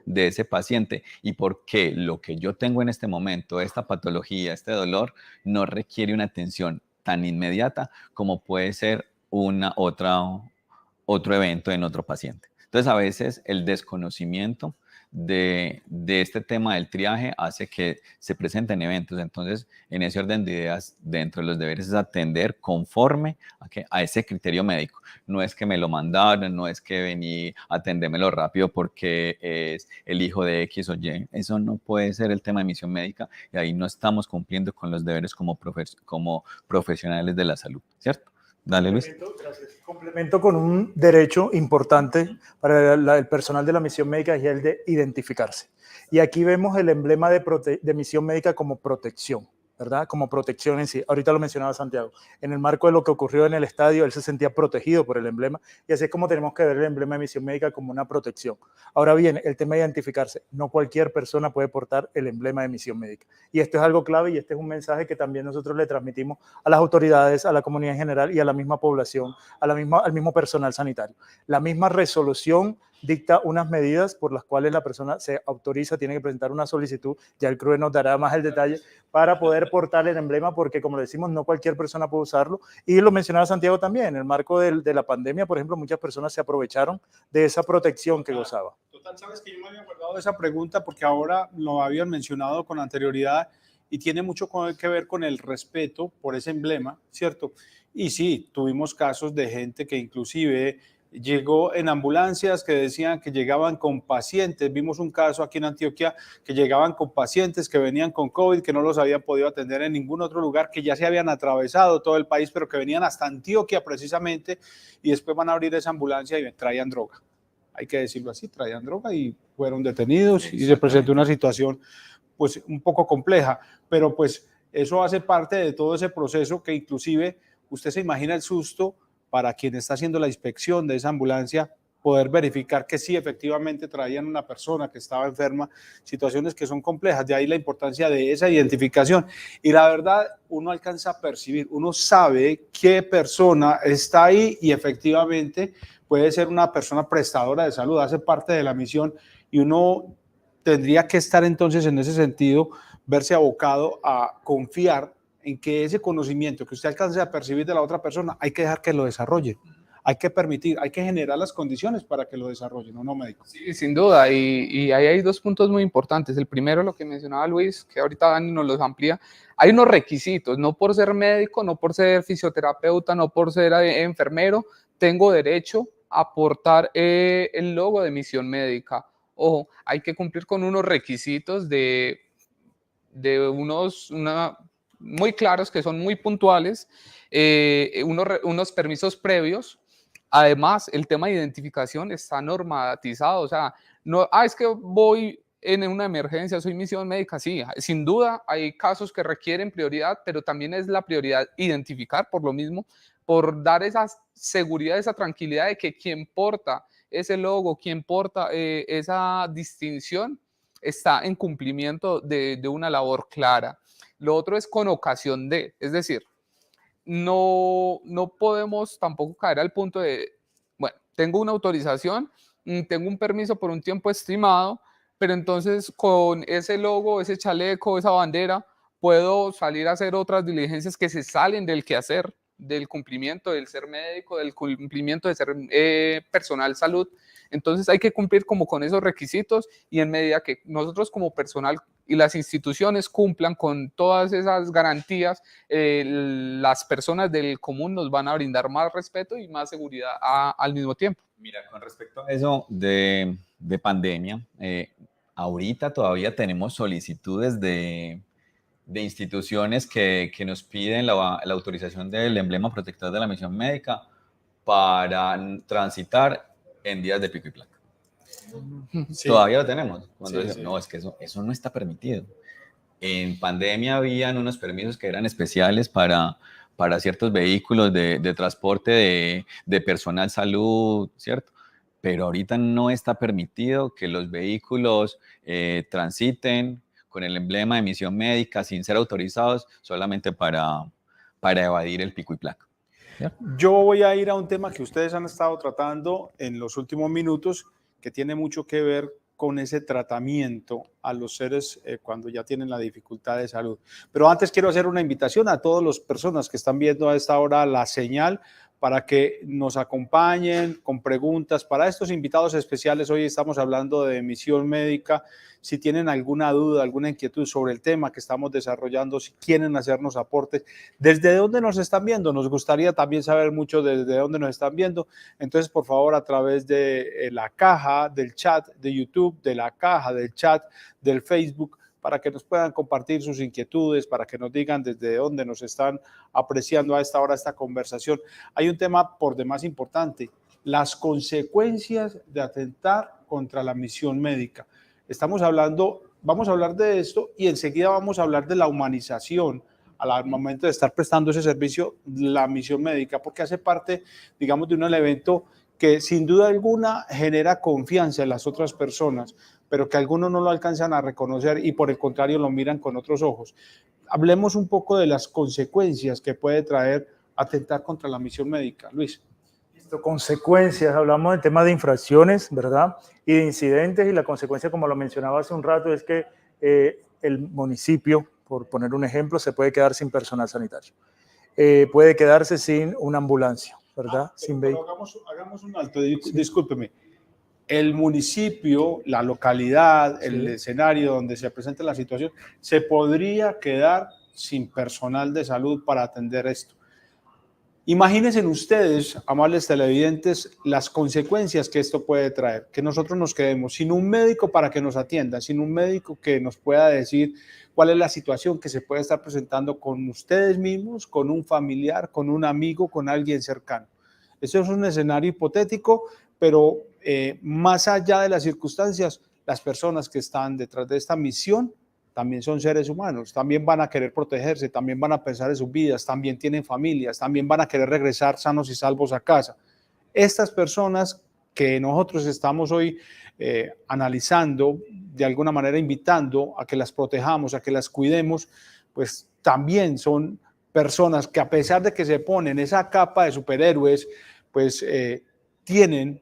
de ese paciente y por qué lo que yo tengo en este momento, esta patología, este dolor, no requiere una atención tan inmediata como puede ser otro evento en otro paciente. Entonces, a veces el desconocimiento de este tema del triaje hace que se presenten eventos. Entonces, en ese orden de ideas, dentro de los deberes es atender conforme a ese criterio médico. No es que me lo mandaron, no es que vení a atendérmelo rápido porque es el hijo de X o Y. Eso no puede ser el tema de misión médica y ahí no estamos cumpliendo con los deberes como profesionales de la salud, ¿cierto? Dale, Luis. Gracias. Complemento con un derecho importante para el personal de la misión médica y el de identificarse. Y aquí vemos el emblema de misión médica como protección, ¿verdad? Como protección en sí. Ahorita lo mencionaba Santiago. En el marco de lo que ocurrió en el estadio, él se sentía protegido por el emblema y así es como tenemos que ver el emblema de misión médica como una protección. Ahora bien, el tema de identificarse. No cualquier persona puede portar el emblema de misión médica. Y esto es algo clave y este es un mensaje que también nosotros le transmitimos a las autoridades, a la comunidad en general y a la misma población, al mismo personal sanitario. La misma resolución dicta unas medidas por las cuales la persona se autoriza, tiene que presentar una solicitud, ya el CRUE nos dará más el detalle, para poder portar el emblema, porque como le decimos, no cualquier persona puede usarlo, y lo mencionaba Santiago también, en el marco de la pandemia, por ejemplo, muchas personas se aprovecharon de esa protección que gozaba. Total, sabes que yo me había acordado de esa pregunta porque ahora lo habían mencionado con anterioridad y tiene mucho que ver con el respeto por ese emblema, ¿cierto? Y sí, tuvimos casos de gente que inclusive llegó en ambulancias que decían que llegaban con pacientes. Vimos un caso aquí en Antioquia que llegaban con pacientes que venían con COVID, que no los habían podido atender en ningún otro lugar, que ya se habían atravesado todo el país, pero que venían hasta Antioquia precisamente y después van a abrir esa ambulancia y traían droga. Hay que decirlo así, traían droga y fueron detenidos y se presentó una situación pues un poco compleja, pero pues eso hace parte de todo ese proceso que inclusive usted se imagina el susto para quien está haciendo la inspección de esa ambulancia, poder verificar que sí efectivamente traían una persona que estaba enferma, situaciones que son complejas, de ahí la importancia de esa identificación. Y la verdad, uno alcanza a percibir, uno sabe qué persona está ahí y efectivamente puede ser una persona prestadora de salud, hace parte de la misión y uno tendría que estar entonces en ese sentido, verse abocado a confiar en que ese conocimiento que usted alcance a percibir de la otra persona, hay que dejar que lo desarrolle, hay que permitir, hay que generar las condiciones para que lo desarrollen, ¿no, médico? Sí, sin duda, y ahí hay dos puntos muy importantes. El primero, lo que mencionaba Luis, que ahorita Dani nos los amplía, hay unos requisitos, no por ser médico, no por ser fisioterapeuta, no por ser enfermero, tengo derecho a portar el logo de misión médica. Ojo, hay que cumplir con unos requisitos de muy claros, que son muy puntuales, unos permisos previos. Además, el tema de identificación está normatizado, o sea, No, es que voy en una emergencia, soy misión médica, sí, sin duda hay casos que requieren prioridad, pero también es la prioridad identificar por lo mismo, por dar esa seguridad, esa tranquilidad de que quien porta ese logo, quien porta esa distinción, está en cumplimiento de una labor clara. Lo otro es con ocasión de, es decir, no podemos tampoco caer al punto de, bueno, tengo una autorización, tengo un permiso por un tiempo estimado, pero entonces con ese logo, ese chaleco, esa bandera, puedo salir a hacer otras diligencias que se salen del quehacer, del cumplimiento del ser médico, del cumplimiento de ser personal salud. Entonces hay que cumplir como con esos requisitos y en medida que nosotros como personal y las instituciones cumplan con todas esas garantías, las personas del común nos van a brindar más respeto y más seguridad al mismo tiempo. Mira, con respecto a eso de pandemia, ahorita todavía tenemos solicitudes de instituciones que nos piden la autorización del emblema protector de la misión médica para transitar en días de pico y placa. Sí. Todavía lo tenemos. Cuando Sí, dicen, sí. no, es que eso no está permitido. En pandemia habían unos permisos que eran especiales para ciertos vehículos de transporte de personal salud, ¿cierto? Pero ahorita no está permitido que los vehículos transiten con el emblema de misión médica sin ser autorizados solamente para evadir el pico y placa. Yo voy a ir a un tema que ustedes han estado tratando en los últimos minutos, que tiene mucho que ver con ese tratamiento a los seres cuando ya tienen la dificultad de salud. Pero antes quiero hacer una invitación a todas las personas que están viendo a esta hora la señal para que nos acompañen con preguntas. Para estos invitados especiales, hoy estamos hablando de misión médica. Si tienen alguna duda, alguna inquietud sobre el tema que estamos desarrollando, si quieren hacernos aportes, ¿desde dónde nos están viendo? Nos gustaría también saber mucho desde dónde nos están viendo. Entonces, por favor, a través de la caja del chat de YouTube, de la caja del chat del Facebook, para que nos puedan compartir sus inquietudes, para que nos digan desde dónde nos están apreciando a esta hora esta conversación. Hay un tema por demás importante, las consecuencias de atentar contra la misión médica. Vamos a hablar de esto y enseguida vamos a hablar de la humanización al momento de estar prestando ese servicio, la misión médica, porque hace parte, digamos, de un evento que sin duda alguna genera confianza en las otras personas, pero que algunos no lo alcanzan a reconocer y por el contrario lo miran con otros ojos. Hablemos un poco de las consecuencias que puede traer atentar contra la misión médica. Luis. Consecuencias, hablamos del tema de infracciones, ¿verdad? Y de incidentes, y la consecuencia, como lo mencionaba hace un rato, es que el municipio, por poner un ejemplo, se puede quedar sin personal sanitario. Puede quedarse sin una ambulancia, ¿verdad? Sin vehículo. Hagamos un alto, discúlpeme. El municipio, la localidad, el escenario donde se presenta la situación, se podría quedar sin personal de salud para atender esto. Imagínense ustedes, amables televidentes, las consecuencias que esto puede traer, que nosotros nos quedemos sin un médico para que nos atienda, sin un médico que nos pueda decir cuál es la situación que se puede estar presentando con ustedes mismos, con un familiar, con un amigo, con alguien cercano. Eso es un escenario hipotético, pero más allá de las circunstancias, las personas que están detrás de esta misión también son seres humanos, también van a querer protegerse, también van a pensar en sus vidas, también tienen familias, también van a querer regresar sanos y salvos a casa. Estas personas que nosotros estamos hoy analizando, de alguna manera invitando a que las protejamos, a que las cuidemos, pues también son personas que a pesar de que se ponen esa capa de superhéroes, pues tienen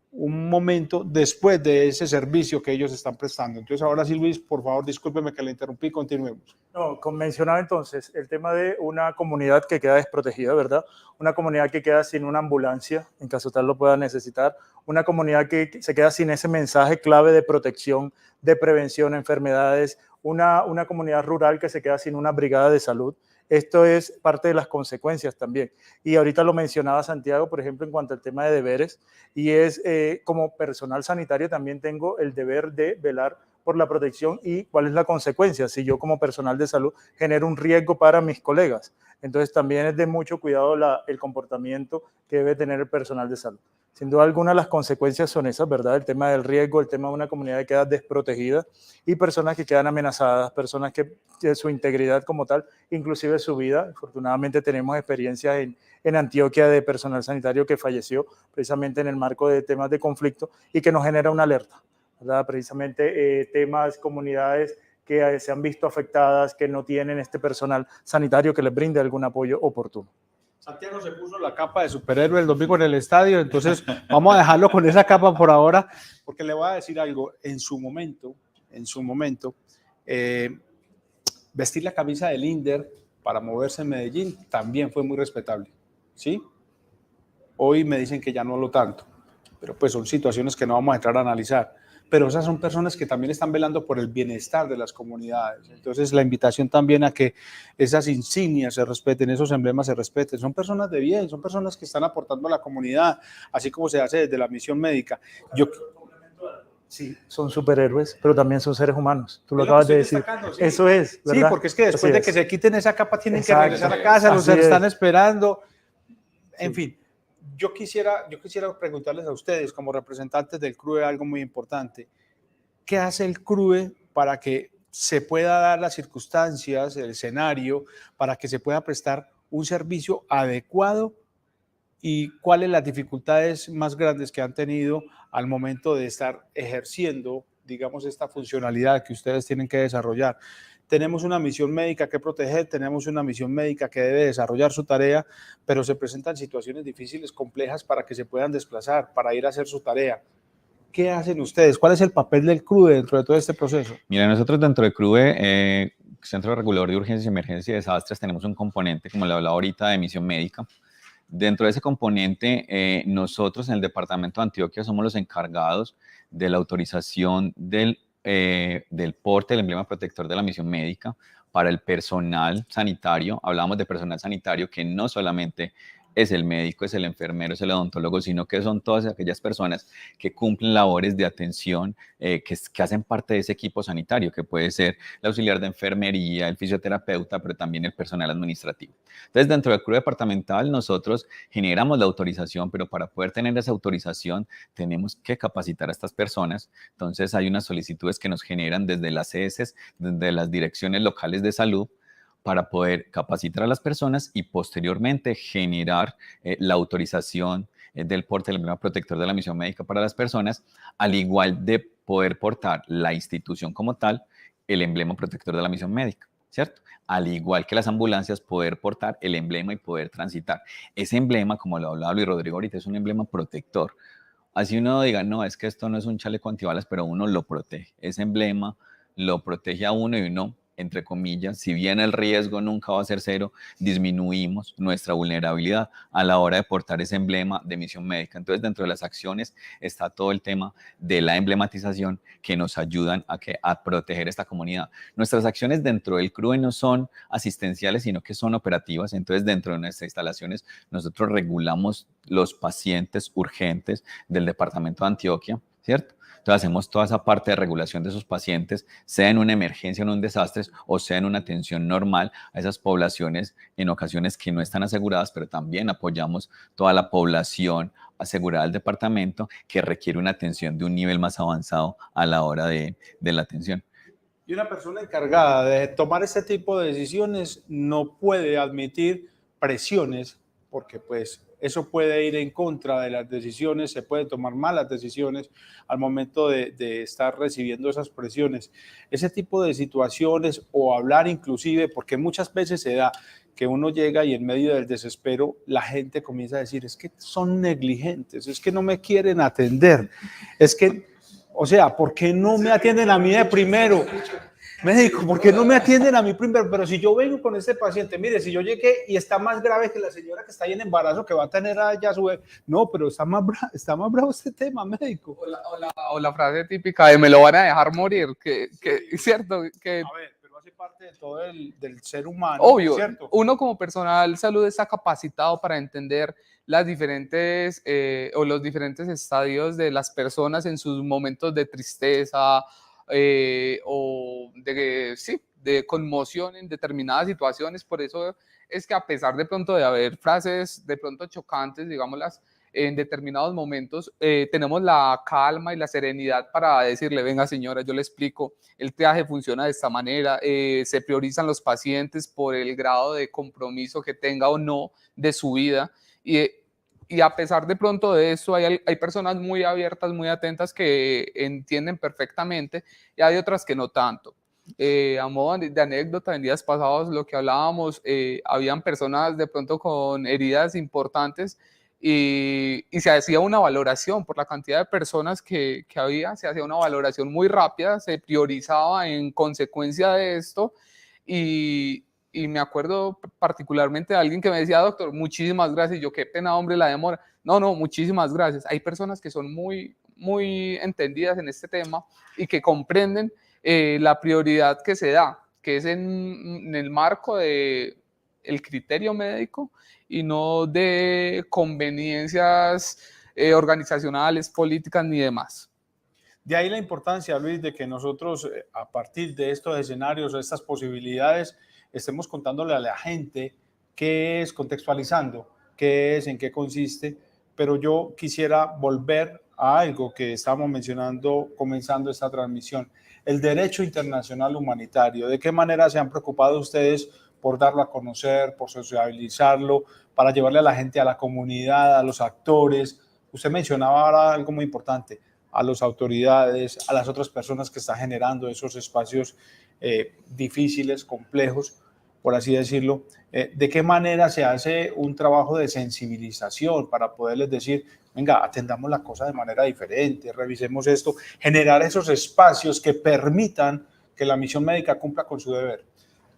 un momento después de ese servicio que ellos están prestando. Entonces, ahora sí, Luis, por favor, discúlpeme que le interrumpí, continuemos. No, mencionaba entonces el tema de una comunidad que queda desprotegida, ¿verdad? Una comunidad que queda sin una ambulancia, en caso tal lo pueda necesitar, una comunidad que se queda sin ese mensaje clave de protección, de prevención de enfermedades, una comunidad rural que se queda sin una brigada de salud. Esto es parte de las consecuencias también. Y ahorita lo mencionaba Santiago, por ejemplo, en cuanto al tema de deberes, y es como personal sanitario también tengo el deber de velar por la protección y cuál es la consecuencia si yo como personal de salud genero un riesgo para mis colegas. Entonces también es de mucho cuidado el comportamiento que debe tener el personal de salud. Sin duda alguna las consecuencias son esas, ¿verdad? El tema del riesgo, el tema de una comunidad que queda desprotegida y personas que quedan amenazadas, personas que su integridad como tal, inclusive su vida. Afortunadamente tenemos experiencias en Antioquia de personal sanitario que falleció precisamente en el marco de temas de conflicto y que nos genera una alerta, ¿verdad? Precisamente temas, comunidades que se han visto afectadas, que no tienen este personal sanitario que les brinde algún apoyo oportuno. Santiago se puso la capa de superhéroe el domingo en el estadio, entonces vamos a dejarlo con esa capa por ahora, porque le voy a decir algo, en su momento, vestir la camisa del Inder para moverse en Medellín también fue muy respetable, ¿sí? Hoy me dicen que ya no lo tanto, pero pues son situaciones que no vamos a entrar a analizar. Pero esas son personas que también están velando por el bienestar de las comunidades. Entonces, la invitación también a que esas insignias se respeten, esos emblemas se respeten. Son personas de bien, son personas que están aportando a la comunidad, así como se hace desde la misión médica. Sí, son superhéroes, pero también son seres humanos. Tú lo acabas de decir. Sí. Eso es, ¿verdad? Sí, porque es que después de que se quiten esa capa tienen que regresar a casa, los están esperando. En fin. Yo quisiera preguntarles a ustedes, como representantes del CRUE, algo muy importante. ¿Qué hace el CRUE para que se pueda dar las circunstancias, el escenario, para que se pueda prestar un servicio adecuado? ¿Y cuáles las dificultades más grandes que han tenido al momento de estar ejerciendo, digamos, esta funcionalidad que ustedes tienen que desarrollar? Tenemos una misión médica que proteger, tenemos una misión médica que debe desarrollar su tarea, pero se presentan situaciones difíciles, complejas para que se puedan desplazar, para ir a hacer su tarea. ¿Qué hacen ustedes? ¿Cuál es el papel del CRUE dentro de todo este proceso? Mira, nosotros dentro del CRUE, Centro Regulador de Urgencias, Emergencias y Desastres, tenemos un componente, como le hablaba ahorita, de misión médica. Dentro de ese componente, nosotros en el departamento de Antioquia somos los encargados de la autorización del porte del emblema protector de la misión médica para el personal sanitario. Hablamos de personal sanitario que no solamente es el médico, es el enfermero, es el odontólogo, sino que son todas aquellas personas que cumplen labores de atención, que hacen parte de ese equipo sanitario, que puede ser el auxiliar de enfermería, el fisioterapeuta, pero también el personal administrativo. Entonces, dentro del CRUE departamental, nosotros generamos la autorización, pero para poder tener esa autorización, tenemos que capacitar a estas personas. Entonces, hay unas solicitudes que nos generan desde las CS, desde las direcciones locales de salud, para poder capacitar a las personas y posteriormente generar la autorización del porte del emblema protector de la misión médica para las personas, al igual de poder portar la institución como tal, el emblema protector de la misión médica, ¿cierto? Al igual que las ambulancias, poder portar el emblema y poder transitar. Ese emblema, como lo hablaba Luis Rodrigo ahorita, es un emblema protector. Así uno diga, no, es que esto no es un chaleco antibalas, pero uno lo protege. Ese emblema lo protege a uno y uno, entre comillas, si bien el riesgo nunca va a ser cero, disminuimos nuestra vulnerabilidad a la hora de portar ese emblema de misión médica. Entonces, dentro de las acciones está todo el tema de la emblematización que nos ayudan a proteger esta comunidad. Nuestras acciones dentro del CRUE no son asistenciales, sino que son operativas. Entonces, dentro de nuestras instalaciones, nosotros regulamos los pacientes urgentes del departamento de Antioquia, ¿cierto? Entonces hacemos toda esa parte de regulación de esos pacientes, sea en una emergencia, en un desastre, o sea en una atención normal a esas poblaciones en ocasiones que no están aseguradas, pero también apoyamos toda la población asegurada del departamento que requiere una atención de un nivel más avanzado a la hora de la atención. Y una persona encargada de tomar este tipo de decisiones no puede admitir presiones, porque pues eso puede ir en contra de las decisiones, se pueden tomar malas decisiones al momento de estar recibiendo esas presiones. Ese tipo de situaciones o hablar inclusive, porque muchas veces se da que uno llega y en medio del desespero la gente comienza a decir, es que son negligentes, es que no me quieren atender, es que, o sea, ¿por qué no me atienden a mí de primero? Médico, ¿por qué no me atienden a mí primero? Pero si yo vengo con este paciente, mire, si yo llegué y está más grave que la señora que está ahí en embarazo, que va a tener allá su bebé. No, pero está más bravo este tema, médico. O la frase típica de me lo van a dejar morir, que es cierto. Que, a ver, pero hace parte de todo del ser humano. Obvio, ¿cierto? Uno como personal de salud está capacitado para entender las diferentes o los diferentes estadios de las personas en sus momentos de tristeza, o sí, de conmoción en determinadas situaciones. Por eso es que a pesar de pronto de haber frases de pronto chocantes, digámoslas, en determinados momentos, tenemos la calma y la serenidad para decirle, venga señora, yo le explico, el triaje funciona de esta manera, se priorizan los pacientes por el grado de compromiso que tenga o no de su vida, y a pesar de pronto de eso, hay personas muy abiertas, muy atentas que entienden perfectamente, y hay otras que no tanto. A modo de anécdota, en días pasados lo que hablábamos, habían personas de pronto con heridas importantes y se hacía una valoración por la cantidad de personas que había, se hacía una valoración muy rápida, se priorizaba en consecuencia de esto y me acuerdo particularmente de alguien que me decía, doctor, muchísimas gracias. Y yo, qué pena, hombre, la demora. No, muchísimas gracias. Hay personas que son muy, muy entendidas en este tema y que comprenden la prioridad que se da, que es en el marco de el criterio médico y no de conveniencias organizacionales, políticas ni demás. De ahí la importancia, Luis, de que nosotros a partir de estos escenarios, de estas posibilidades, estemos contándole a la gente qué es, contextualizando qué es, en qué consiste, pero yo quisiera volver a algo que estábamos mencionando comenzando esta transmisión, el derecho internacional humanitario. ¿De qué manera se han preocupado ustedes por darlo a conocer, por sociabilizarlo, para llevarle a la gente, a la comunidad, a los actores? Usted mencionaba ahora algo muy importante, a las autoridades, a las otras personas que están generando esos espacios difíciles, complejos, por así decirlo. ¿De qué manera se hace un trabajo de sensibilización para poderles decir, venga, atendamos la cosa de manera diferente, revisemos esto, generar esos espacios que permitan que la misión médica cumpla con su deber?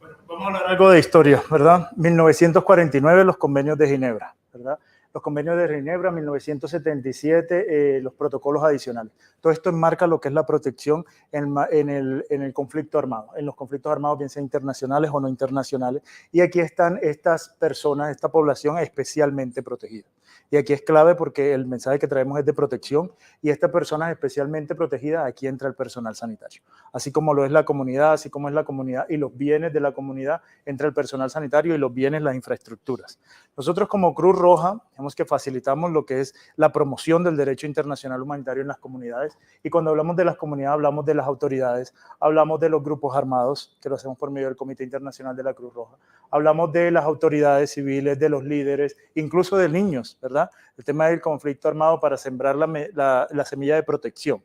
Bueno, vamos a hablar algo de historia, ¿verdad? 1949, los convenios de Ginebra, ¿verdad? Los convenios de Ginebra, 1977, los protocolos adicionales. Todo esto enmarca lo que es la protección en el conflicto armado, en los conflictos armados, bien sean internacionales o no internacionales. Y aquí están estas personas, esta población especialmente protegida. Y aquí es clave porque el mensaje que traemos es de protección y estas personas especialmente protegidas, aquí entra el personal sanitario. Así como lo es la comunidad, así como es la comunidad y los bienes de la comunidad, entra el personal sanitario y los bienes, las infraestructuras. Nosotros como Cruz Roja, digamos que facilitamos lo que es la promoción del derecho internacional humanitario en las comunidades, y cuando hablamos de las comunidades hablamos de las autoridades, hablamos de los grupos armados, que lo hacemos por medio del Comité Internacional de la Cruz Roja, hablamos de las autoridades civiles, de los líderes, incluso de niños, ¿verdad? El tema del conflicto armado para sembrar la semilla de protección.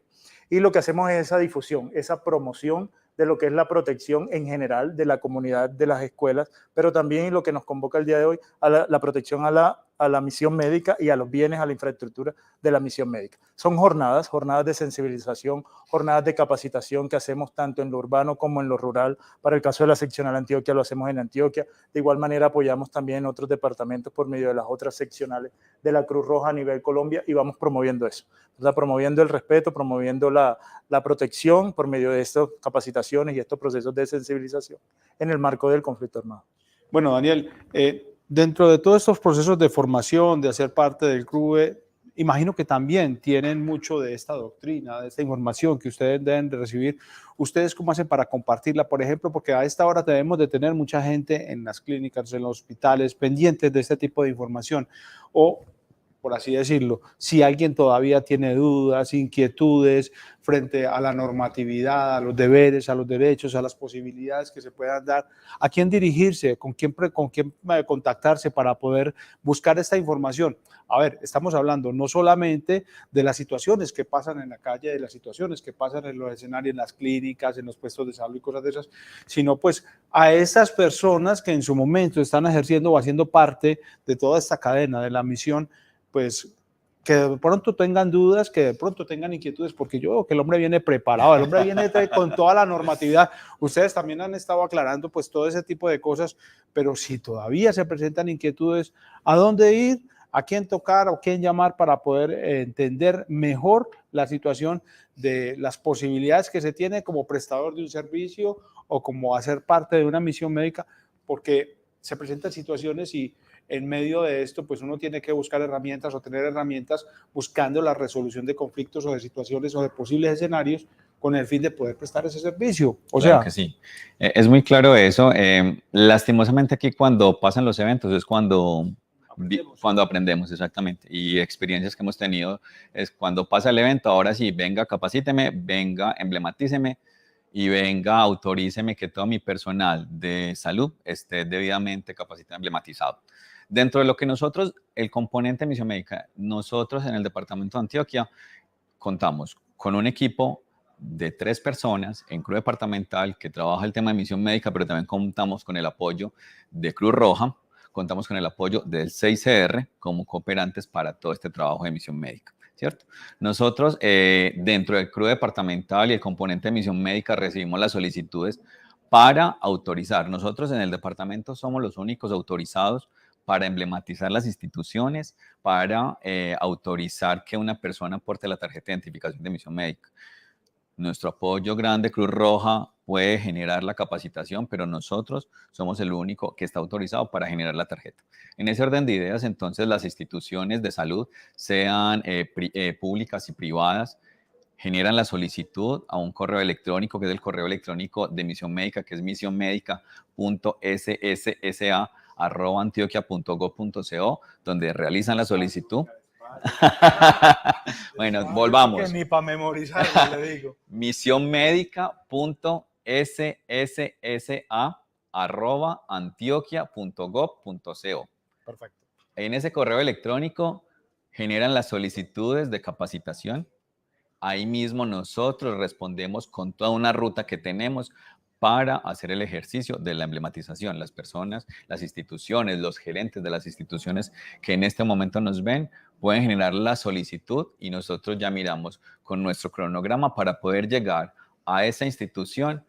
Y lo que hacemos es esa difusión, esa promoción de lo que es la protección en general de la comunidad, de las escuelas, pero también lo que nos convoca el día de hoy, a la protección a la misión médica y a los bienes, a la infraestructura de la misión médica. Son jornadas de sensibilización, jornadas de capacitación que hacemos tanto en lo urbano como en lo rural. Para el caso de la seccional Antioquia lo hacemos en Antioquia. De igual manera apoyamos también en otros departamentos por medio de las otras seccionales de la Cruz Roja a nivel Colombia y vamos promoviendo eso, ¿verdad? Promoviendo el respeto, promoviendo la protección por medio de estas capacitaciones y estos procesos de sensibilización en el marco del conflicto armado. Bueno, Daniel, dentro de todos estos procesos de formación, de hacer parte del CRUE, imagino que también tienen mucho de esta doctrina, de esta información que ustedes deben de recibir. ¿Ustedes cómo hacen para compartirla, por ejemplo? Porque a esta hora debemos de tener mucha gente en las clínicas, en los hospitales, pendientes de este tipo de información. O, por así decirlo, si alguien todavía tiene dudas, inquietudes frente a la normatividad, a los deberes, a los derechos, a las posibilidades que se puedan dar, ¿a quién dirigirse? ¿Con quién contactarse para poder buscar esta información? A ver, estamos hablando no solamente de las situaciones que pasan en la calle, de las situaciones que pasan en los escenarios, en las clínicas, en los puestos de salud y cosas de esas, sino pues a esas personas que en su momento están ejerciendo o haciendo parte de toda esta cadena de la misión, pues que de pronto tengan dudas, que de pronto tengan inquietudes, porque yo veo que el hombre viene preparado, el hombre viene con toda la normatividad. Ustedes también han estado aclarando pues todo ese tipo de cosas, pero si todavía se presentan inquietudes, ¿a dónde ir? ¿A quién tocar o quién llamar para poder entender mejor la situación de las posibilidades que se tiene como prestador de un servicio o como hacer parte de una misión médica? Porque se presentan situaciones y en medio de esto, pues uno tiene que buscar herramientas o tener herramientas buscando la resolución de conflictos o de situaciones o de posibles escenarios con el fin de poder prestar ese servicio. O Claro sea, que sí. Es muy claro eso. Lastimosamente aquí cuando pasan los eventos es cuando cuando aprendemos, exactamente. Y experiencias que hemos tenido es cuando pasa el evento, ahora sí, venga, capacíteme, venga, emblematíceme y venga, autoríceme que todo mi personal de salud esté debidamente capacitado, emblematizado. Dentro de lo que nosotros, el componente de misión médica, nosotros en el departamento de Antioquia contamos con un equipo de 3 personas en Cruz Departamental que trabaja el tema de misión médica, pero también contamos con el apoyo de Cruz Roja, contamos con el apoyo del 6CR como cooperantes para todo este trabajo de misión médica, ¿cierto? Nosotros, dentro del Cruz Departamental y el componente de misión médica, recibimos las solicitudes para autorizar. Nosotros en el departamento somos los únicos autorizados para emblematizar las instituciones, para autorizar que una persona porte la tarjeta de identificación de misión médica. Nuestro apoyo grande, Cruz Roja, puede generar la capacitación, pero nosotros somos el único que está autorizado para generar la tarjeta. En ese orden de ideas, entonces, las instituciones de salud, sean públicas y privadas, generan la solicitud a un correo electrónico, que es el correo electrónico de Misión Médica, que es misionmedica.sssa@antioquia.gov.co, donde realizan la solicitud. Bueno, volvamos. que ni para memorizarlo le digo. misionmedica.sssa@antioquia.gov.co. Perfecto. En ese correo electrónico generan las solicitudes de capacitación. Ahí mismo nosotros respondemos con toda una ruta que tenemos para hacer el ejercicio de la emblematización. Las personas, las instituciones, los gerentes de las instituciones que en este momento nos ven pueden generar la solicitud y nosotros ya miramos con nuestro cronograma para poder llegar a esa institución,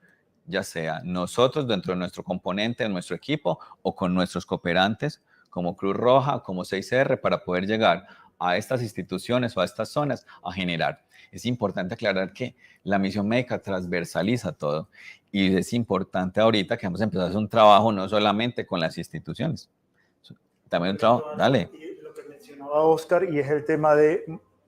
ya sea nosotros dentro de nuestro componente, de nuestro equipo o con nuestros cooperantes como Cruz Roja, como 6R, para poder llegar a estas instituciones o a estas zonas a generar. Es importante aclarar que la misión médica transversaliza todo y es importante ahorita que vamos a empezar a hacer un trabajo no solamente con las instituciones, también un trabajo, dale. Y lo que mencionaba Oscar, y es el tema de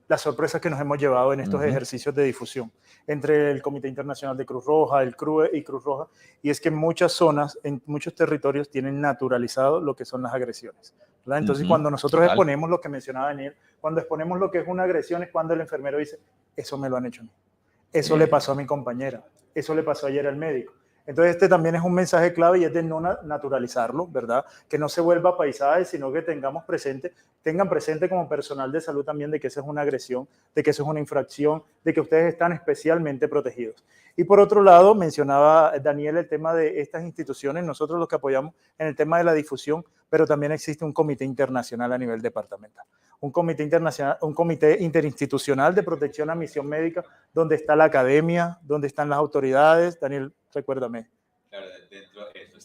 las sorpresas que nos hemos llevado en estos ejercicios de difusión entre el Comité Internacional de Cruz Roja, el CRUE y Cruz Roja, y es que en muchas zonas, en muchos territorios tienen naturalizado lo que son las agresiones, ¿verdad? Entonces, cuando nosotros exponemos lo que mencionaba Daniel, cuando exponemos lo que es una agresión es cuando el enfermero dice, eso me lo han hecho a mí, eso le pasó a mi compañera, eso le pasó ayer al médico. Entonces, este también es un mensaje clave y es de no naturalizarlo, ¿verdad? Que no se vuelva paisaje, sino que tengan presente como personal de salud también de que eso es una agresión, de que eso es una infracción, de que ustedes están especialmente protegidos. Y por otro lado, mencionaba Daniel el tema de estas instituciones, nosotros los que apoyamos en el tema de la difusión, pero también existe un comité internacional a nivel departamental. Un comité internacional, un comité interinstitucional de protección a misión médica, donde está la academia, donde están las autoridades. Daniel, recuérdame. Claro, dentro de eso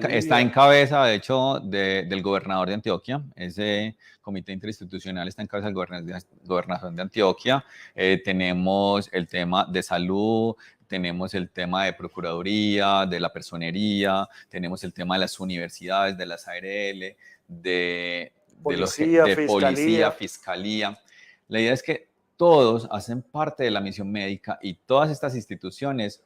está en cabeza, de hecho, del gobernador de Antioquia. Ese comité interinstitucional está en cabeza del gobernador de Antioquia. Tenemos el tema de salud, tenemos el tema de procuraduría, de la personería, tenemos el tema de las universidades, de las ARL, de policía, fiscalía. La idea es que todos hacen parte de la misión médica y todas estas instituciones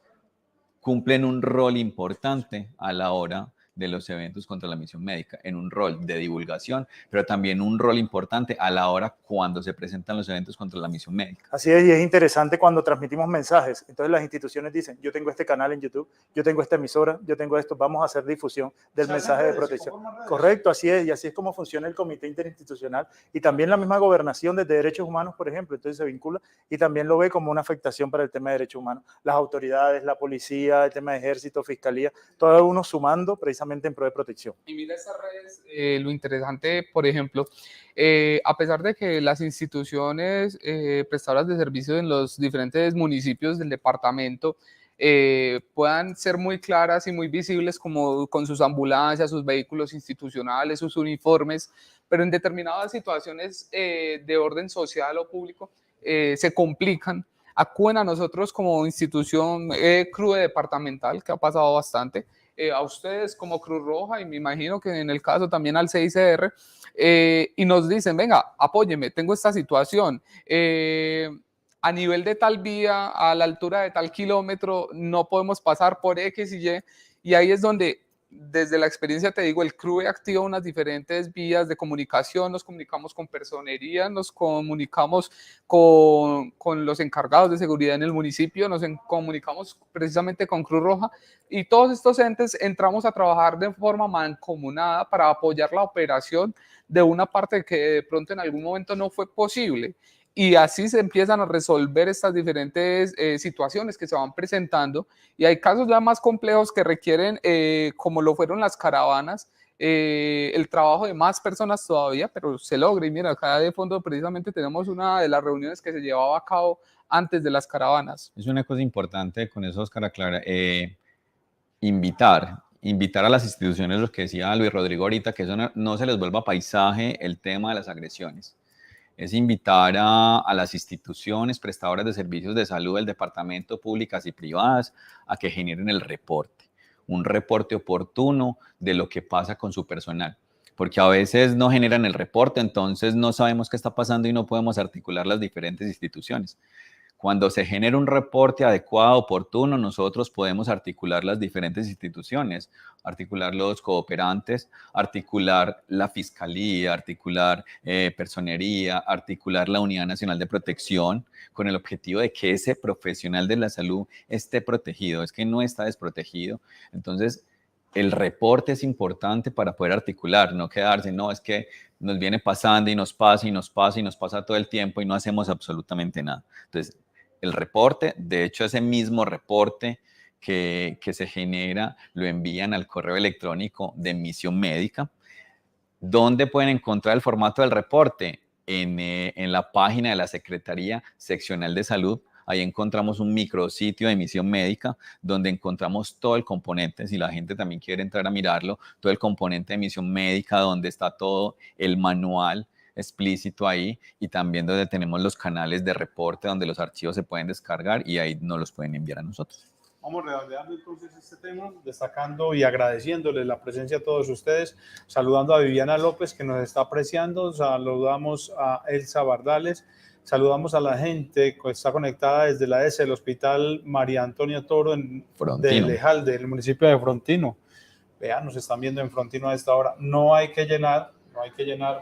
cumplen un rol importante a la hora de los eventos contra la misión médica, en un rol de divulgación, pero también un rol importante a la hora cuando se presentan los eventos contra la misión médica. Así es, y es interesante cuando transmitimos mensajes. Entonces las instituciones dicen, yo tengo este canal en YouTube, yo tengo esta emisora, yo tengo esto, vamos a hacer difusión del mensaje de protección. Correcto, así es, y así es como funciona el comité interinstitucional y también la misma gobernación de derechos humanos, por ejemplo, entonces se vincula y también lo ve como una afectación para el tema de derechos humanos. Las autoridades, la policía, el tema de ejército, fiscalía, todo uno sumando precisamente en pro de protección. Y mira estas redes, lo interesante, por ejemplo, a pesar de que las instituciones prestadoras de servicios en los diferentes municipios del departamento puedan ser muy claras y muy visibles como con sus ambulancias, sus vehículos institucionales, sus uniformes, pero en determinadas situaciones de orden social o público se complican. Acuden a nosotros como institución CRUE departamental, que ha pasado bastante, a ustedes como Cruz Roja y me imagino que en el caso también al 6CR, y nos dicen, venga, apóyeme, tengo esta situación, a nivel de tal vía, a la altura de tal kilómetro, no podemos pasar por X y Y, y ahí es donde, desde la experiencia te digo, el CRUE activa unas diferentes vías de comunicación, nos comunicamos con personería, nos comunicamos con los encargados de seguridad en el municipio, comunicamos precisamente con Cruz Roja, y todos estos entes entramos a trabajar de forma mancomunada para apoyar la operación de una parte que de pronto en algún momento no fue posible. Y así se empiezan a resolver estas diferentes situaciones que se van presentando. Y hay casos ya más complejos que requieren, como lo fueron las caravanas, el trabajo de más personas todavía, pero se logra. Y mira, acá de fondo precisamente tenemos una de las reuniones que se llevaba a cabo antes de las caravanas. Es una cosa importante con eso, Oscar, aclara, invitar a las instituciones, lo que decía Luis Rodrigo ahorita, que eso no se les vuelva paisaje el tema de las agresiones. Es invitar a las instituciones prestadoras de servicios de salud del departamento, públicas y privadas, a que generen el reporte, un reporte oportuno de lo que pasa con su personal, porque a veces no generan el reporte, entonces no sabemos qué está pasando y no podemos articular las diferentes instituciones. Cuando se genera un reporte adecuado, oportuno, nosotros podemos articular las diferentes instituciones, articular los cooperantes, articular la fiscalía, articular personería, articular la Unidad Nacional de Protección, con el objetivo de que ese profesional de la salud esté protegido, es que no está desprotegido. Entonces, el reporte es importante para poder articular, no quedarse, no, es que nos viene pasando y nos pasa y nos pasa y nos pasa todo el tiempo y no hacemos absolutamente nada. Entonces, el reporte, de hecho, ese mismo reporte que se genera, lo envían al correo electrónico de Misión Médica. ¿Dónde pueden encontrar el formato del reporte? En la página de la Secretaría Seccional de Salud. Ahí encontramos un micrositio de Misión Médica donde encontramos todo el componente, si la gente también quiere entrar a mirarlo, todo el componente de Misión Médica, donde está todo el manual explícito ahí, y también donde tenemos los canales de reporte donde los archivos se pueden descargar y ahí nos los pueden enviar a nosotros. Vamos redondeando entonces este tema, destacando y agradeciéndole la presencia a todos ustedes, saludando a Viviana López que nos está apreciando, saludamos a Elsa Bardales, saludamos a la gente que está conectada desde la ESE, el Hospital María Antonia Toro de Lejal, del municipio de Frontino. Vean, nos están viendo en Frontino a esta hora. No hay que llenar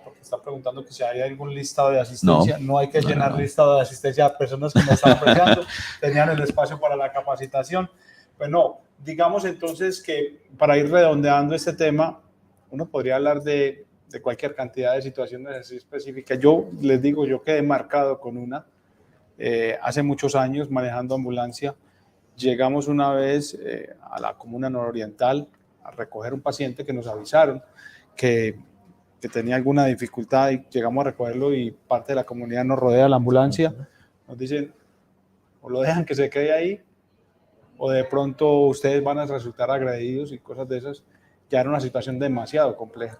porque está preguntando que si hay algún listado de asistencia. No hay que llenar listado de asistencia a personas que nos están apreciando, tenían el espacio para la capacitación. Pues no, digamos entonces que para ir redondeando este tema, uno podría hablar de cualquier cantidad de situaciones así específicas. Yo les digo, yo quedé marcado con una, hace muchos años manejando ambulancia. Llegamos una vez a la comuna nororiental a recoger un paciente que nos avisaron que tenía alguna dificultad y llegamos a recogerlo y parte de la comunidad nos rodea la ambulancia, nos dicen o lo dejan que se quede ahí o de pronto ustedes van a resultar agredidos y cosas de esas. Ya era una situación demasiado compleja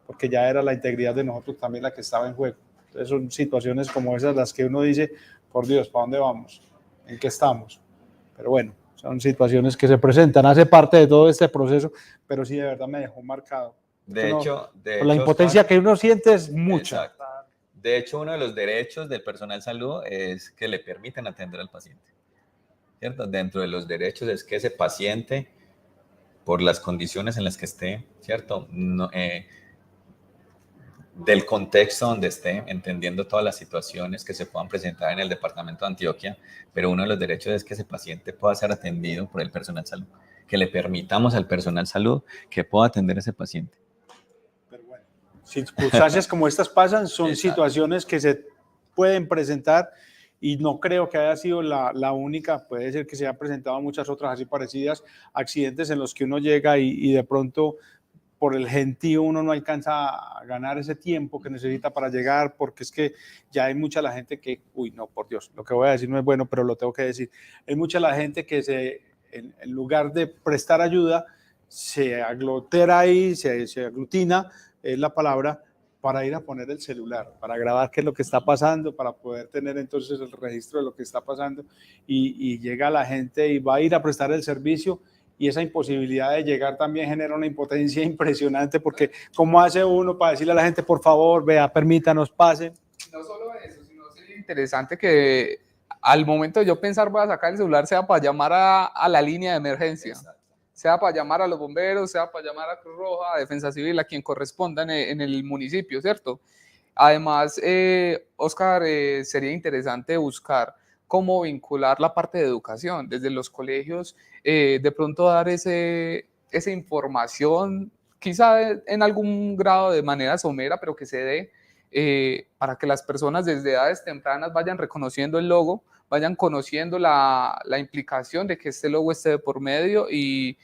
porque ya era la integridad de nosotros también la que estaba en juego. Entonces son situaciones como esas las que uno dice, por Dios, ¿para dónde vamos? ¿En qué estamos? Pero bueno, son situaciones que se presentan, hace parte de todo este proceso, pero sí de verdad me dejó marcado. De hecho, la impotencia que uno siente es mucha. Exacto. De hecho, uno de los derechos del personal de salud es que le permitan atender al paciente, ¿cierto? Dentro de los derechos es que ese paciente, por las condiciones en las que esté, ¿cierto? No, del contexto donde esté, entendiendo todas las situaciones que se puedan presentar en el departamento de Antioquia, pero uno de los derechos es que ese paciente pueda ser atendido por el personal de salud, que le permitamos al personal de salud que pueda atender a ese paciente. Circunstancias como estas pasan, son Exacto. situaciones que se pueden presentar y no creo que haya sido la única, puede ser que se hayan presentado muchas otras así parecidas, accidentes en los que uno llega y de pronto por el gentío uno no alcanza a ganar ese tiempo que necesita para llegar, porque es que ya hay mucha la gente que, uy no, por Dios, lo que voy a decir no es bueno, pero lo tengo que decir, hay mucha la gente que en lugar de prestar ayuda, se aglutera ahí, se aglutina, es la palabra, para ir a poner el celular, para grabar qué es lo que está pasando, para poder tener entonces el registro de lo que está pasando y llega la gente y va a ir a prestar el servicio y esa imposibilidad de llegar también genera una impotencia impresionante porque ¿cómo hace uno para decirle a la gente, por favor, vea, permítanos, pase? No solo eso, sino sería interesante que al momento de yo pensar voy a sacar el celular, sea para llamar a la línea de emergencia, sea para llamar a los bomberos, sea para llamar a Cruz Roja, a Defensa Civil, a quien corresponda en el municipio, ¿cierto? Además, Oscar, sería interesante buscar cómo vincular la parte de educación desde los colegios, de pronto dar esa información, quizá en algún grado de manera somera, pero que se dé para que las personas desde edades tempranas vayan reconociendo el logo, vayan conociendo la implicación de que este logo esté de por medio y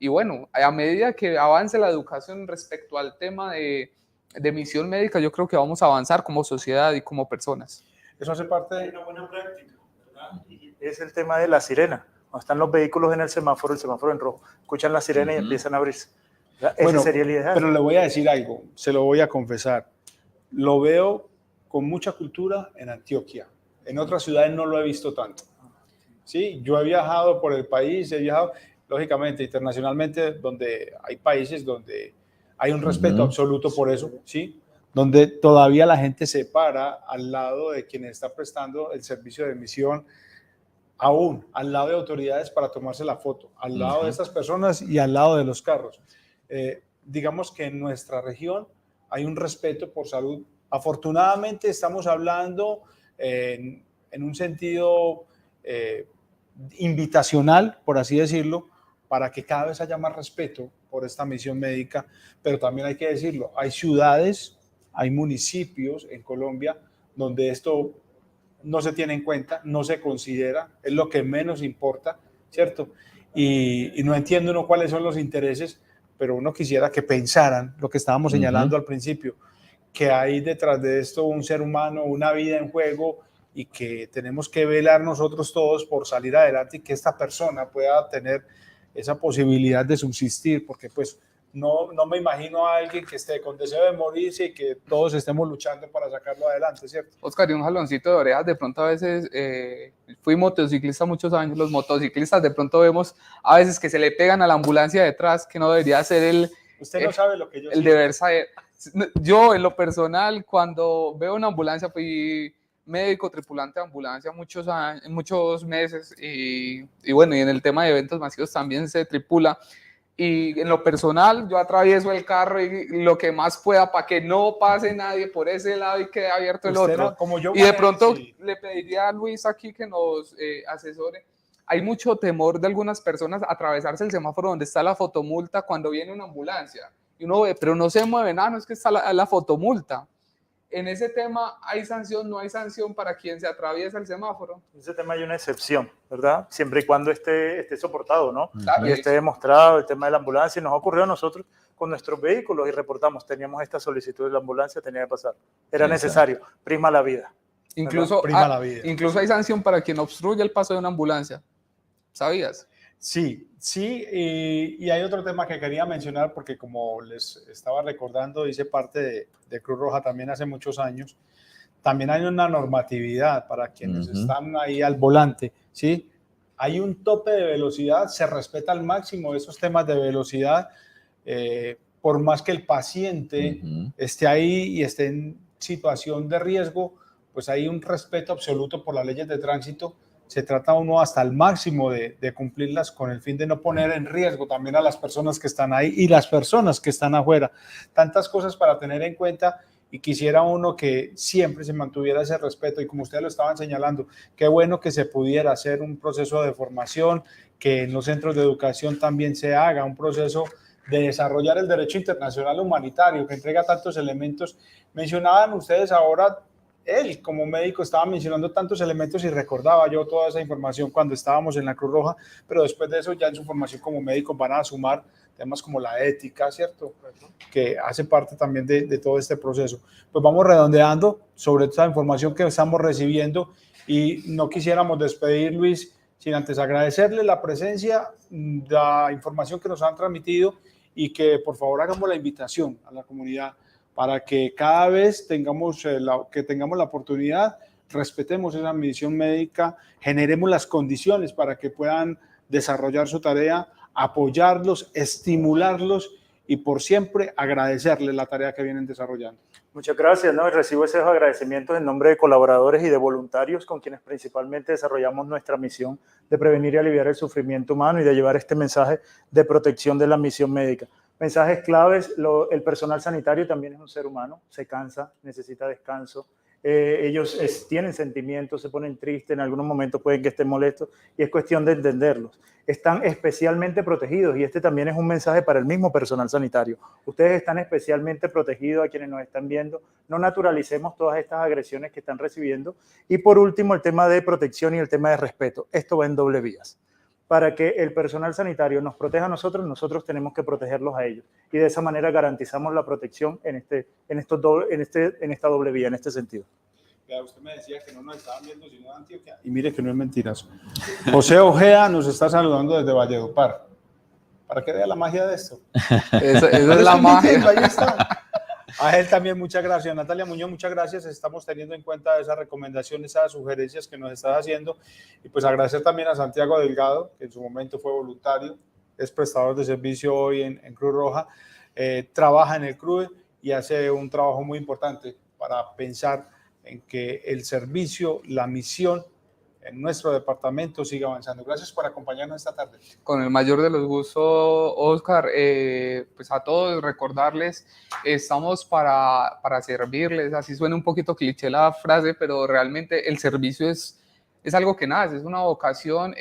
bueno, a medida que avance la educación respecto al tema de misión médica, yo creo que vamos a avanzar como sociedad y como personas. Eso hace parte de una buena práctica, ¿verdad? Y es el tema de la sirena. Cuando están los vehículos en el semáforo en rojo, escuchan la sirena y empiezan a abrirse. Ese sería el ideal. Pero le voy a decir algo, se lo voy a confesar. Lo veo con mucha cultura en Antioquia. En otras ciudades no lo he visto tanto. Sí, yo he viajado por el país, he viajado, lógicamente, internacionalmente, donde hay países donde hay un respeto absoluto por eso, ¿sí? Donde todavía la gente se para al lado de quien está prestando el servicio de emisión, aún al lado de autoridades para tomarse la foto, al lado de estas personas y al lado de los carros. Digamos que en nuestra región hay un respeto por salud. Afortunadamente estamos hablando en un sentido invitacional, por así decirlo, para que cada vez haya más respeto por esta misión médica, pero también hay que decirlo, hay ciudades, hay municipios en Colombia donde esto no se tiene en cuenta, no se considera, es lo que menos importa, ¿cierto? Y no entiendo uno cuáles son los intereses, pero uno quisiera que pensaran lo que estábamos señalando al principio, que hay detrás de esto un ser humano, una vida en juego y que tenemos que velar nosotros todos por salir adelante y que esta persona pueda tener esa posibilidad de subsistir, porque pues no me imagino a alguien que esté con deseo de morirse y que todos estemos luchando para sacarlo adelante, ¿cierto? Oscar, y un jaloncito de orejas, de pronto a veces, fui motociclista muchos años, los motociclistas de pronto vemos a veces que se le pegan a la ambulancia detrás, que no debería ser Usted no sabe lo que yo el deber saber. Yo, en lo personal, cuando veo una ambulancia, fui médico, tripulante de ambulancia muchos meses y bueno, y en el tema de eventos masivos también se tripula. Y en lo personal, yo atravieso el carro y lo que más pueda para que no pase nadie por ese lado y quede abierto el otro. Y de pronto le pediría a Luis aquí que nos asesore. Hay mucho temor de algunas personas a atravesarse el semáforo donde está la fotomulta cuando viene una ambulancia. Y uno ve, pero no se mueve nada, no es que está la fotomulta. En ese tema, ¿hay sanción, no hay sanción para quien se atraviesa el semáforo? En ese tema hay una excepción, ¿verdad? Siempre y cuando esté soportado, ¿no? Claro, y esté demostrado el tema de la ambulancia. Nos ha ocurrido a nosotros con nuestros vehículos y reportamos, teníamos esta solicitud de la ambulancia, tenía que pasar. Era necesario, prima la vida. Incluso, incluso hay sanción para quien obstruye el paso de una ambulancia. ¿Sabías? Sí, y hay otro tema que quería mencionar porque como les estaba recordando, hice parte de Cruz Roja también hace muchos años, también hay una normatividad para quienes están ahí al volante, ¿sí? Hay un tope de velocidad, se respeta al máximo esos temas de velocidad, por más que el paciente esté ahí y esté en situación de riesgo, pues hay un respeto absoluto por las leyes de tránsito. Se trata uno hasta el máximo de cumplirlas con el fin de no poner en riesgo también a las personas que están ahí y las personas que están afuera. Tantas cosas para tener en cuenta y quisiera uno que siempre se mantuviera ese respeto y como ustedes lo estaban señalando, qué bueno que se pudiera hacer un proceso de formación, que en los centros de educación también se haga un proceso de desarrollar el derecho internacional humanitario que entrega tantos elementos. Mencionaban ustedes ahora, él como médico estaba mencionando tantos elementos y recordaba yo toda esa información cuando estábamos en la Cruz Roja, pero después de eso ya en su formación como médico van a sumar temas como la ética, ¿cierto? Que hace parte también de todo este proceso. Pues vamos redondeando sobre esta información que estamos recibiendo y no quisiéramos despedir, Luis, sin antes agradecerle la presencia, la información que nos han transmitido y que por favor hagamos la invitación a la comunidad para que cada vez tengamos la oportunidad, respetemos esa misión médica, generemos las condiciones para que puedan desarrollar su tarea, apoyarlos, estimularlos y por siempre agradecerles la tarea que vienen desarrollando. Muchas gracias, ¿no? Y recibo esos agradecimientos en nombre de colaboradores y de voluntarios con quienes principalmente desarrollamos nuestra misión de prevenir y aliviar el sufrimiento humano y de llevar este mensaje de protección de la misión médica. Mensajes claves: el personal sanitario también es un ser humano, se cansa, necesita descanso. Ellos tienen sentimientos, se ponen tristes, en algunos momentos pueden que estén molestos y es cuestión de entenderlos. Están especialmente protegidos y este también es un mensaje para el mismo personal sanitario. Ustedes están especialmente protegidos, a quienes nos están viendo. No naturalicemos todas estas agresiones que están recibiendo. Y por último, el tema de protección y el tema de respeto. Esto va en doble vías. Para que el personal sanitario nos proteja a nosotros, nosotros tenemos que protegerlos a ellos. Y de esa manera garantizamos la protección en esta doble vía, en este sentido. Ya, usted me decía que no nos estaban viendo sino de Antioquia. Y mire que no es mentiras. José Ojea nos está saludando desde Valledupar. Para que vea la magia de esto. Esa es la magia. Ahí está. A él también muchas gracias. Natalia Muñoz, muchas gracias. Estamos teniendo en cuenta esas recomendaciones, esas sugerencias que nos estás haciendo. Y pues agradecer también a Santiago Delgado, que en su momento fue voluntario, es prestador de servicio hoy en Cruz Roja, trabaja en el CRUE y hace un trabajo muy importante para pensar en que el servicio, la misión en nuestro departamento siga avanzando. Gracias por acompañarnos esta tarde. Con el mayor de los gustos, Oscar, pues a todos recordarles, estamos para servirles, así suena un poquito cliché la frase, pero realmente el servicio es algo que nace, es una vocación.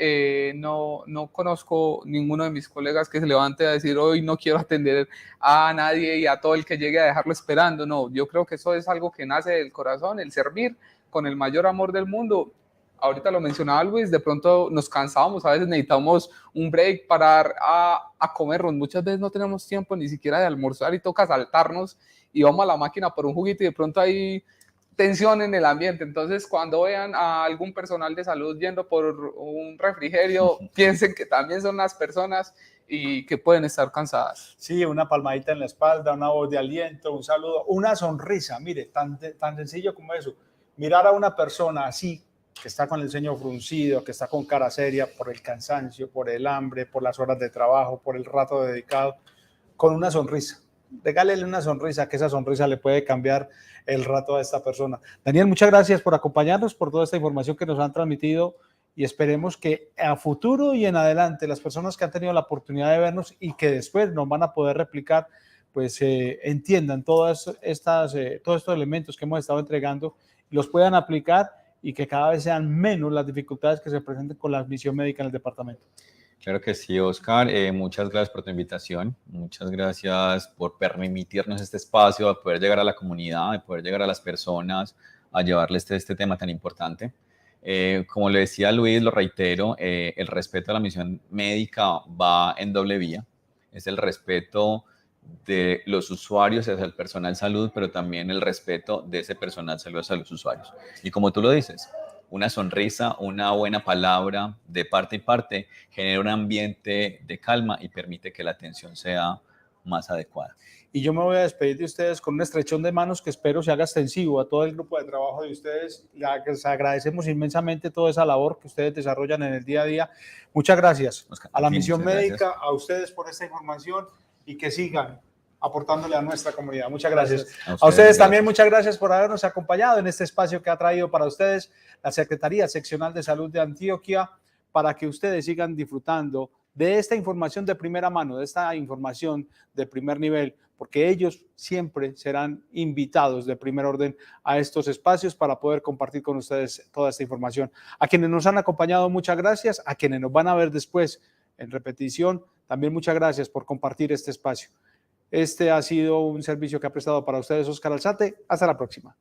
No conozco ninguno de mis colegas que se levante a decir hoy no quiero atender a nadie y a todo el que llegue a dejarlo esperando. No, yo creo que eso es algo que nace del corazón, el servir con el mayor amor del mundo. Ahorita lo mencionaba Luis, de pronto nos cansábamos, a veces necesitamos un break, parar a comernos. Muchas veces no tenemos tiempo ni siquiera de almorzar y toca saltarnos y vamos a la máquina por un juguito y de pronto hay tensión en el ambiente. Entonces, cuando vean a algún personal de salud yendo por un refrigerio, piensen que también son las personas y que pueden estar cansadas. Sí, una palmadita en la espalda, una voz de aliento, un saludo, una sonrisa. Mire, tan sencillo como eso. Mirar a una persona así, que está con el ceño fruncido, que está con cara seria por el cansancio, por el hambre, por las horas de trabajo, por el rato dedicado, con una sonrisa. Regálele una sonrisa, que esa sonrisa le puede cambiar el rato a esta persona. Daniel, muchas gracias por acompañarnos, por toda esta información que nos han transmitido y esperemos que a futuro y en adelante las personas que han tenido la oportunidad de vernos y que después nos van a poder replicar, pues entiendan todos estos elementos que hemos estado entregando y los puedan aplicar y que cada vez sean menos las dificultades que se presenten con la misión médica en el departamento. Claro que sí, Oscar. Muchas gracias por tu invitación. Muchas gracias por permitirnos este espacio, a poder llegar a la comunidad, a poder llegar a las personas, a llevarles este tema tan importante. Como le decía Luis, lo reitero, el respeto a la misión médica va en doble vía. Es el respeto de los usuarios hacia el personal salud, pero también el respeto de ese personal salud hacia los usuarios. Y como tú lo dices, una sonrisa, una buena palabra de parte y parte genera un ambiente de calma y permite que la atención sea más adecuada. Y yo me voy a despedir de ustedes con un estrechón de manos que espero se haga extensivo a todo el grupo de trabajo de ustedes. Les agradecemos inmensamente toda esa labor que ustedes desarrollan en el día a día. Muchas gracias Oscar, a la sí, misión médica, gracias. a ustedes por esta información y que sigan aportándole a nuestra comunidad. Muchas gracias. A A ustedes también gracias. muchas gracias por habernos acompañado en este espacio que ha traído para ustedes la Secretaría Seccional de Salud de Antioquia, para que ustedes sigan disfrutando de esta información de primera mano, de esta información de primer nivel, porque ellos siempre serán invitados de primer orden a estos espacios para poder compartir con ustedes toda esta información. A quienes nos han acompañado, muchas gracias. A quienes nos van a ver después en repetición, también muchas gracias por compartir este espacio. Este ha sido un servicio que ha prestado para ustedes Oscar Alzate. Hasta la próxima.